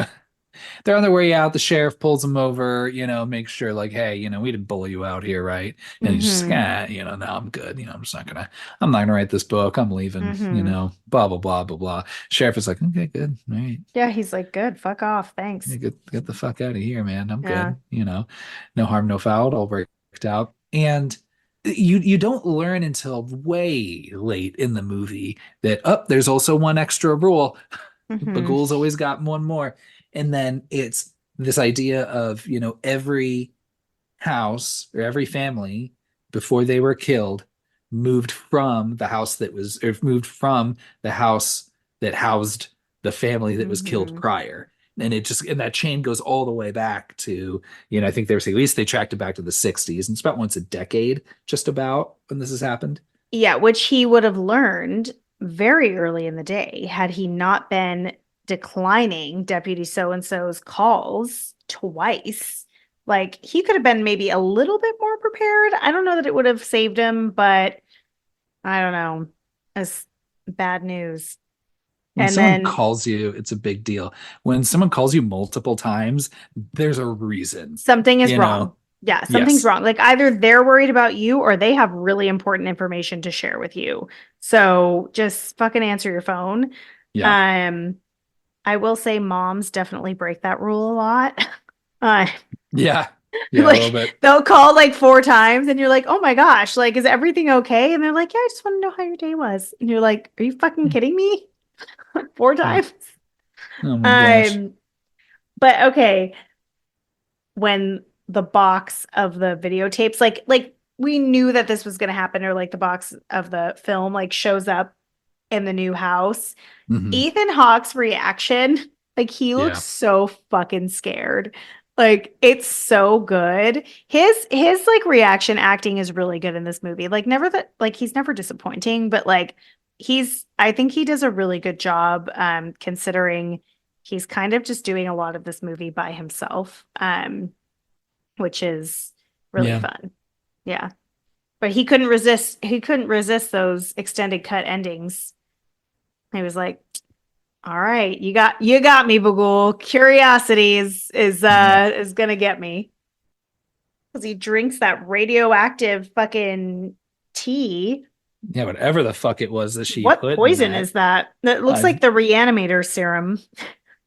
they're on their way out. The sheriff pulls them over, makes sure, like, hey, we didn't bully you out here, right? And he's just, Hmm. no, I'm good. I'm not gonna write this book. I'm leaving, Hmm. blah, blah, blah, blah, blah. Sheriff is like, okay, good. All right. Yeah, he's like, good, fuck off. Yeah, Thanks. get the fuck out of here, man. I'm Yeah. good. No harm, no foul. It all worked out. And you don't learn until way late in the movie that there's also one extra rule. Hmm. Bughuul's always got one more. And then it's this idea of, every house or every family before they were killed moved from the house that was, or moved from the house that housed the family that was killed Hmm. prior. And that chain goes all the way back to, I think they were saying at least they tracked it back to the 60s. And it's about once a decade, just about when this has happened. Yeah, which he would have learned very early in the day had he not been declining Deputy So and so's calls twice. Like he could have been maybe a little bit more prepared. I don't know that it would have saved him, but I don't know. It's bad news. When And someone then calls you, it's a big deal. When someone calls you multiple times, there's a reason, something is you wrong. know? Yeah, something's Yes. wrong. Like either they're worried about you or they have really important information to share with you. So just fucking answer your phone. Yeah. Um, I will say moms definitely break that rule a lot. Uh, Yeah. Yeah, a little like bit. they'll call like 4 times and you're like, oh my gosh, like, is everything okay? And they're like, yeah, I just want to know how your day was. And you're like, are you fucking kidding me? Four Yeah. times? Oh my gosh. Um, but okay, when the box of the videotapes, like we knew that this was gonna happen, or like the box of the film like shows up in the new house. Hmm. Ethan Hawke's reaction, like he looks Yeah. so fucking scared. Like it's so good. His like reaction acting is really good in this movie. Like never that like he's never disappointing, but like I think he does a really good job considering he's kind of just doing a lot of this movie by himself. Which is really Yeah. fun. Yeah. But he couldn't resist those extended cut endings. He was like, all right, you got me, Bughuul. Curiosity is Yeah. is gonna get me. Because he drinks that radioactive fucking tea. Yeah, whatever the fuck it was that she What put in poison that. is that? That looks Uh, like the reanimator serum.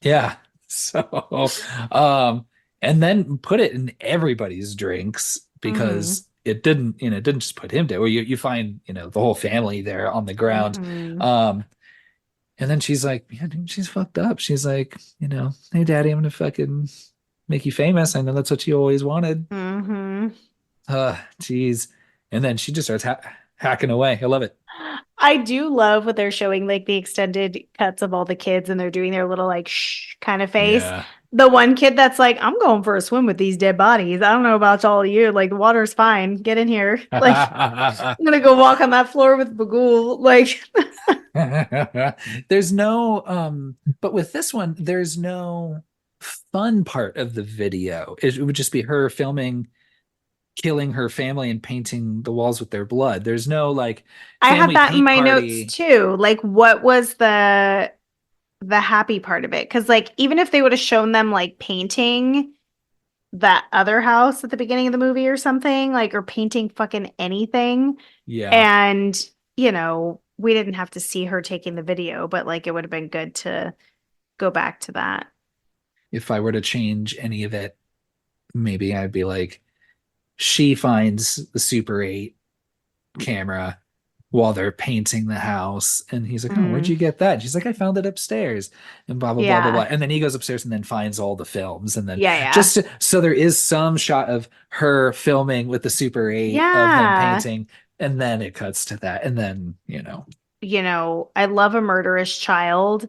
yeah. So, and then put it in everybody's drinks Mm-hmm. because it didn't just put him there. Or you find, the whole family there on the ground. Mm-hmm. Um, And then she's like, yeah, dude, she's fucked up. She's like, hey, daddy, I'm gonna fucking make you famous. I know that's what you always wanted. Mm-hmm. Geez. And then she just starts hacking away. I love it. I do love what they're showing, like the extended cuts of all the kids, and they're doing their little like shh kind of face. Yeah. The one kid that's like, I'm going for a swim with these dead bodies. I don't know about all of you. Like the water's fine. Get in here. Like I'm gonna go walk on that floor with Bughuul. Like There's no but with this one, there's no fun part of the video. It would just be her filming killing her family and painting the walls with their blood. There's no like I have family that in paint my notes party. too. Like what was the happy part of it? Because like even if they would have shown them like painting that other house at the beginning of the movie or something, like, or painting fucking anything. Yeah. And, we didn't have to see her taking the video, but like it would have been good to go back to that. If I were to change any of it, maybe I'd be like, she finds the Super 8 camera while they're painting the house. And he's like, "Oh, where'd Mm, you get that?" And she's like, "I found it upstairs." And blah, blah, blah, blah, blah. yeah. And then he goes upstairs and then finds all the films. And then Yeah, yeah. so there is some shot of her filming with the Super 8 of him Yeah. painting. And then it cuts to that. And then, I love a murderous child,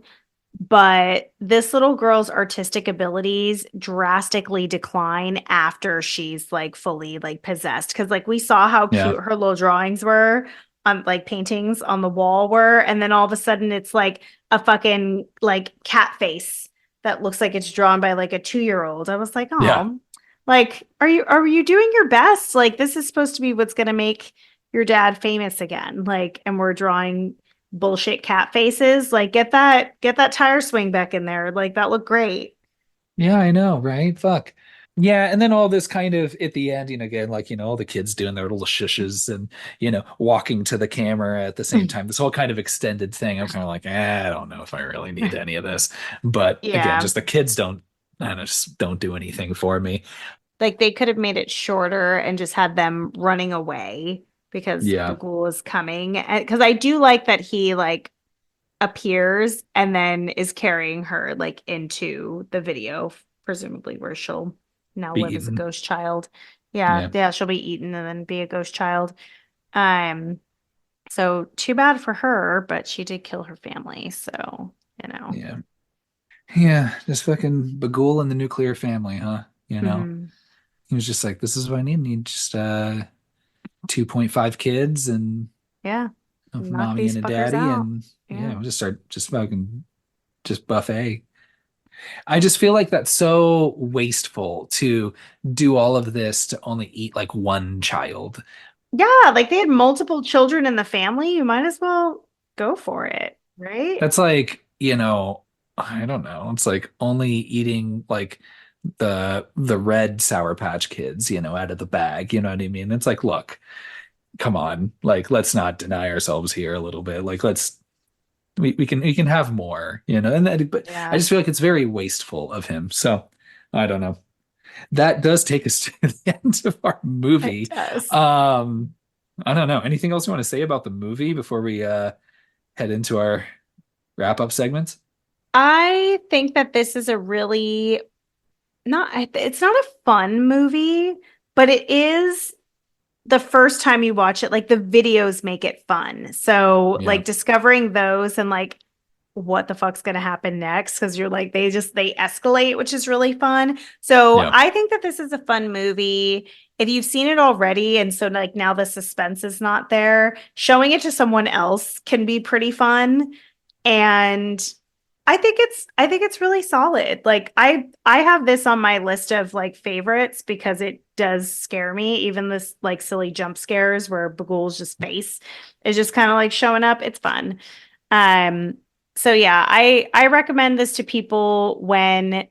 but this little girl's artistic abilities drastically decline after she's like fully like possessed. Cause like we saw how yeah, cute her little drawings were on like paintings on the wall were, and then all of a sudden it's like a fucking like cat face that looks like it's drawn by like a 2-year old. I was like, yeah, oh, like, are you doing your best? Like, this is supposed to be what's gonna make your dad famous again. Like, and we're drawing bullshit cat faces. Like, get that tire swing back in there. Like, that looked great. yeah, I know, right? Fuck. Yeah, and then all this kind of at the end, again, like, all the kids doing their little shushes and, walking to the camera at the same time. This whole kind of extended thing. I'm kind of like, I don't know if I really need any of this. But again, Yeah. just the kids don't, I don't know, just don't do anything for me. Like they could have made it shorter and just had them running away because Yeah, Bughuul is coming. Because I do like that he like appears and then is carrying her like into the video, presumably where she'll now be live as a eaten. ghost child. Yeah, Yeah, yeah, she'll be eaten and then be a ghost child. Um, so too bad for her, but she did kill her family, so you know. yeah, yeah. Just fucking Bughuul and the nuclear family, huh? Hmm. He was just like, this is what I need. I need just 2.5 kids and Yeah, a knock mommy these and a fuckers daddy, out. and yeah, Yeah. we'll just start just fucking just buffet. I just feel like that's so wasteful to do all of this to only eat like one child. Yeah, like they had multiple children in the family. You might as well go for it, right? That's like, I don't know. It's like only eating like the red Sour Patch Kids, out of the bag. You know what I mean? It's like, look, come on, like let's not deny ourselves here a little bit. Like we can have more, and but I Yeah, just feel like it's very wasteful of him. So I don't know. That does take us to the end of our it movie. does. Um, I don't know. Anything else you want to say about the movie before we head into our wrap up segments? I think that this is a really not, it's not a fun movie, but it is the first time you watch it, like the videos make it fun. So, Yeah. like discovering those and like what the fuck's going to happen next because you're like they escalate, which is really fun. So, Yeah. I think that this is a fun movie. If you've seen it already and so like now the suspense is not there, showing it to someone else can be pretty fun. And I think it's really solid. Like I have this on my list of like favorites because it does scare me. Even this like silly jump scares where Bagul's just face is just kind of like showing up. It's fun. Um so yeah, I recommend this to people when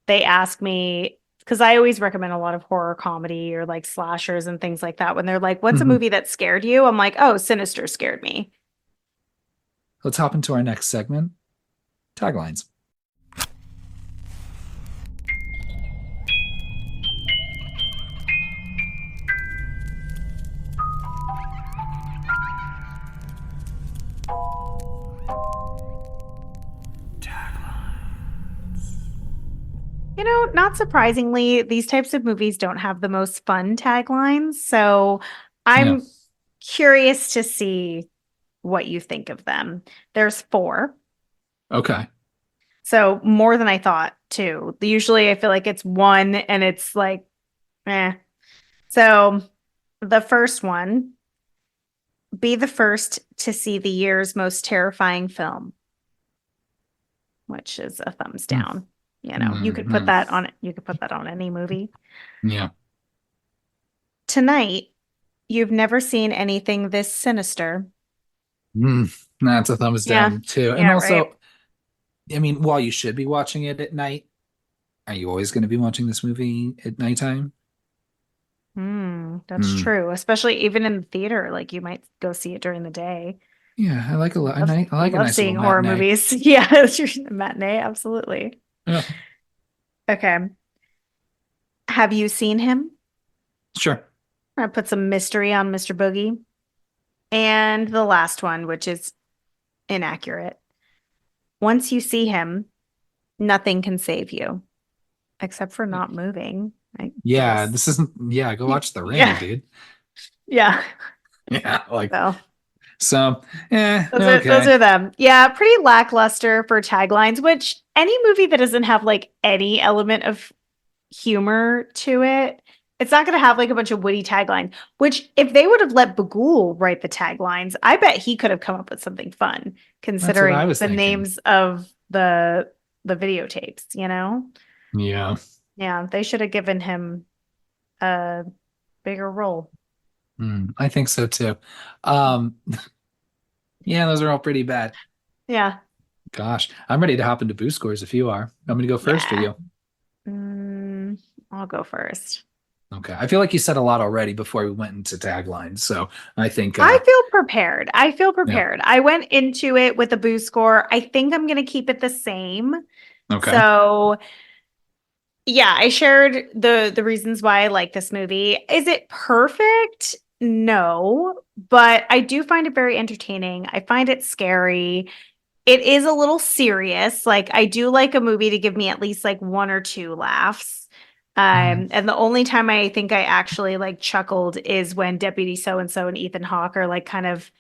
they ask me because I always recommend a lot of horror comedy or like slashers and things like that when they're like, "What's a Mhm. movie that scared you?" I'm like, "Oh, Sinister scared me." Let's hop into our next segment, taglines. Not surprisingly, these types of movies don't have the most fun taglines. So Yeah. I'm curious to see what you think of them. There's four. Okay. So more than I thought, too. Usually I feel like it's one and it's like, eh. So the first one, be the first to see the year's most terrifying film, which is a thumbs down. Mm-hmm. You could put that on any movie. Yeah. Tonight, you've never seen anything this sinister. That's a thumbs Yeah. down too. And Yeah, right. also, I mean, while you should be watching it at night, Are you always going to be watching this movie at nighttime? That's Hmm. true. Especially even in the theater, like you might go see it during the day. Yeah, I like a lot. Love I like a love nice little seeing horror matinee. movies. Yeah, it's your matinee, absolutely. Yeah, Okay. Have you seen him? sure. I put some mystery on Mr. Boogie. And the last one, which is inaccurate. Once you see him, nothing can save you except for not moving, I Yeah, guess. this isn't. Yeah, go watch The Ring, Yeah. dude. Yeah. Yeah, like So so. Yeah, those okay. are them. Yeah, pretty lackluster for taglines, which any movie that doesn't have like any element of humor to it, it's not going to have like a bunch of witty taglines, which if they would have let Bughuul write the taglines, I bet he could have come up with something fun That's what I considering was the thinking. names of the videotapes, you know? Yeah. Yeah, they should have given him a bigger role. I think so too. Um, yeah, those are all pretty bad. Yeah. Gosh, I'm ready to hop into boost scores if you are. I'm gonna go first for Yeah. you. Mm, I'll go first. Okay. I feel like you said a lot already before we went into taglines, so I think I feel prepared. I feel yeah. prepared. I went into it with a boost score. I think I'm going to keep it the same. Okay. So, yeah, I shared the reasons why I like this movie. Is it perfect? No, but I do find it very entertaining. I find it scary. It is a little serious. Like I do like a movie to give me at least like one or two laughs. Mm. And the only time I think I actually like chuckled is when Deputy So and So and Ethan Hawke are like kind of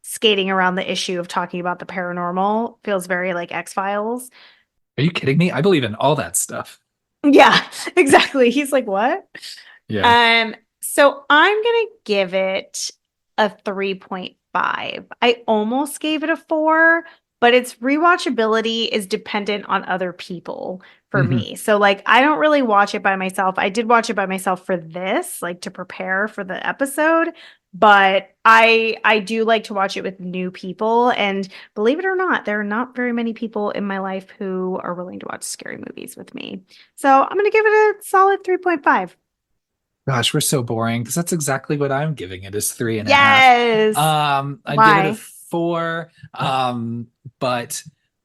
skating around the issue of talking about the paranormal. Feels very like X-Files. Are you kidding me? I believe in all that stuff. Yeah, exactly. He's like, what? Yeah. So I'm gonna give it a 3.5. I almost gave it a 4, but its rewatchability is dependent on other people for Hmm. me. So like I don't really watch it by myself. I did watch it by myself for this, like to prepare for the episode, but I do like to watch it with new people, and believe it or not, there are not very many people in my life who are willing to watch scary movies with me. So I'm gonna give it a solid 3.5. Gosh, we're so boring because that's exactly what I'm giving it is 3.5. Yes. I'd give it a Why? 4. But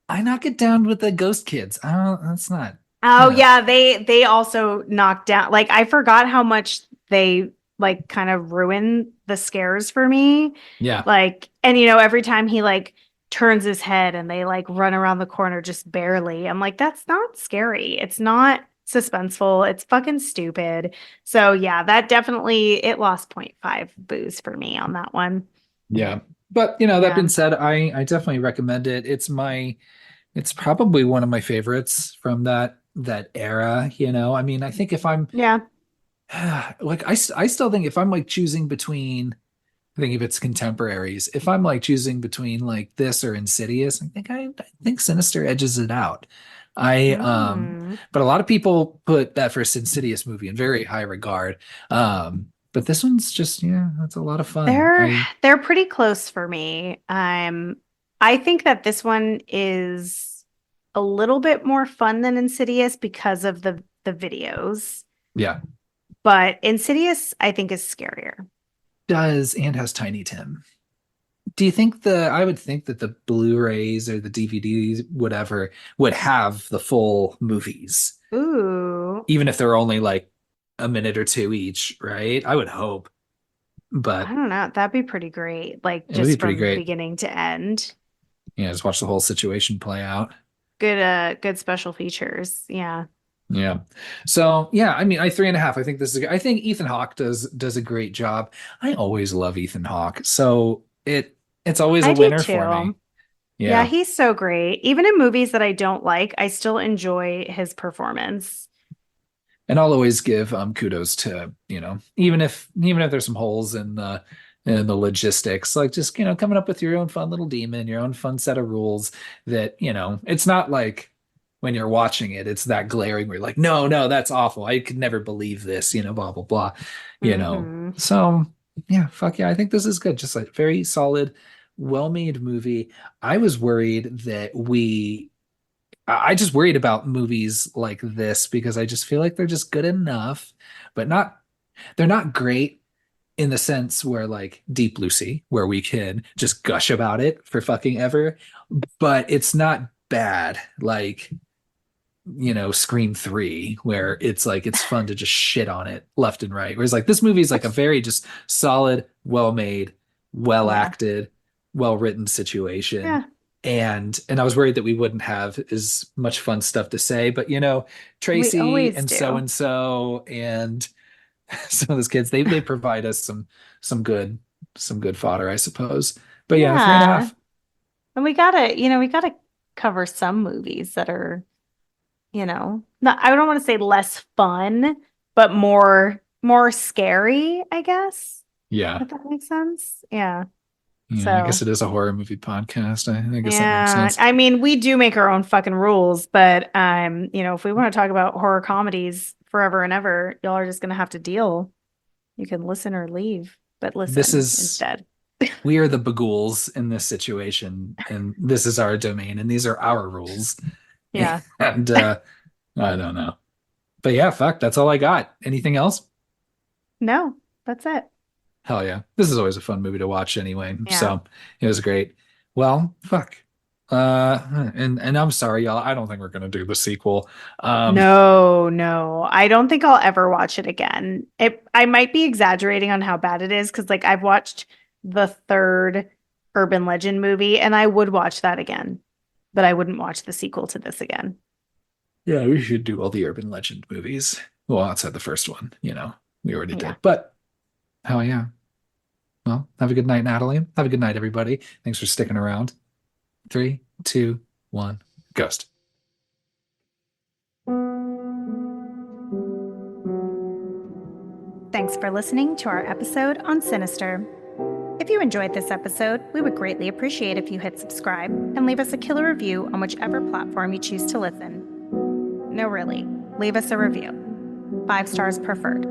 I knock it down with the Ghost Kids. I don't, that's not, you Oh know, yeah, they also knocked down, like I forgot how much they like kind of ruin the scares for me. yeah, Like, and you know, every time he like turns his head and they like run around the corner just barely. I'm like, that's not scary. It's not suspenseful. It's fucking stupid. So yeah, that definitely it lost point 0.5 booze for me on that one. yeah. But that Yeah. being said, I definitely recommend it. It's probably one of my favorites from that era. I mean, I think if I'm Yeah. like I still think if I'm like choosing between I think if it's contemporaries, if I'm like choosing between like this or Insidious, I think Sinister edges it out. Mm. But a lot of people put that first Insidious movie in very high regard. But this one's just, yeah, that's a lot of fun. They're I they're pretty close for me. I think that this one is a little bit more fun than Insidious because of the videos, Yeah, but Insidious I think is scarier. does and has Tiny Tim. Do you think I would think that the Blu-rays or the DVDs, whatever, would have the full movies, Ooh, even if they're only like a minute or two each, right? I would hope, I but don't know. That'd be pretty great. Like it would be just pretty from great. beginning to end. Just watch the whole situation play out. Good special features. Yeah. Yeah. So yeah, I mean, 3.5. I think this is. I think Ethan Hawke does a great job. I always love Ethan Hawke, so it's always a I do winner for me. too. Yeah, Yeah. he's so great. Even in movies that I don't like, I still enjoy his performance. And I'll always give kudos to, even if there's some holes in the logistics, like just, coming up with your own fun little demon, your own fun set of rules that, it's not like when you're watching it, it's that glaring where you're like, no, no, that's awful. I could never believe this, blah, blah, blah, you know. Hmm. So yeah, fuck yeah, I think this is good. Just a very solid, well-made movie. I was worried that I just worried about movies like this because I just feel like they're just good enough, but they're not great in the sense where like Deep Blue Sea, where we can just gush about it for fucking ever, but it's not bad. Like, Scream 3, where it's like it's fun to just shit on it left and right. Whereas like this movie is like a very just solid, well made, well Yeah. acted, well written situation. Yeah. And I was worried that we wouldn't have as much fun stuff to say, but We Tracy always and do. so and some of those kids, they provide us some good some good fodder, I suppose. But yeah, three and a Yeah. half. And we gotta cover some movies that are, not, I don't want to say less fun, but more scary, I guess, Yeah. if that makes sense. Yeah. Yeah, I guess So, it is a horror movie podcast. I guess that makes yeah. sense. I mean, we do make our own fucking rules, but if we want to talk about horror comedies forever and ever, y'all are just gonna have to deal. You can listen or leave, but This listen is instead. we are the Baghouls in this situation, and this is our domain, and these are our rules. Yeah. And I don't know. But yeah, fuck, that's all I got. Anything else? No, that's it. Hell yeah. This is always a fun movie to watch anyway. Yeah. So it was great. Well, fuck. And I'm sorry, y'all. I don't think we're gonna do the sequel. Um, No, no. I don't think I'll ever watch it again. I might be exaggerating on how bad it is because like I've watched the third Urban Legend movie and I would watch that again, but I wouldn't watch the sequel to this again. yeah, we should do all the urban legend movies. Well, outside the first one, we already Yeah. did. But hell yeah. Well, have a good night, Natalie. Have a good night, everybody. Thanks for sticking around. Three, two, one, ghost. Thanks for listening to our episode on Sinister. If you enjoyed this episode, we would greatly appreciate if you hit subscribe and leave us a killer review on whichever platform you choose to listen. No, really, leave us a review. 5 stars preferred.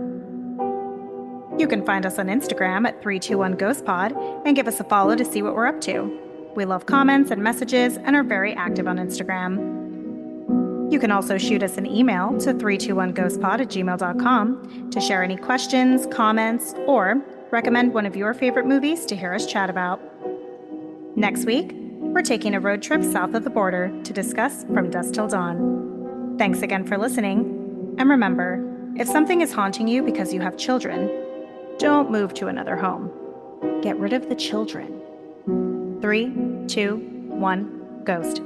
You can find us on Instagram at 321GhostPod and give us a follow to see what we're up to. We love comments and messages and are very active on Instagram. You can also shoot us an email to 321ghostpod@gmail.com to share any questions, comments, or recommend one of your favorite movies to hear us chat about. Next week, we're taking a road trip south of the border to discuss From Dusk Till Dawn. Thanks again for listening. And remember, if something is haunting you because you have children, don't move to another home. Get rid of the children. 3, 2, 1, ghost.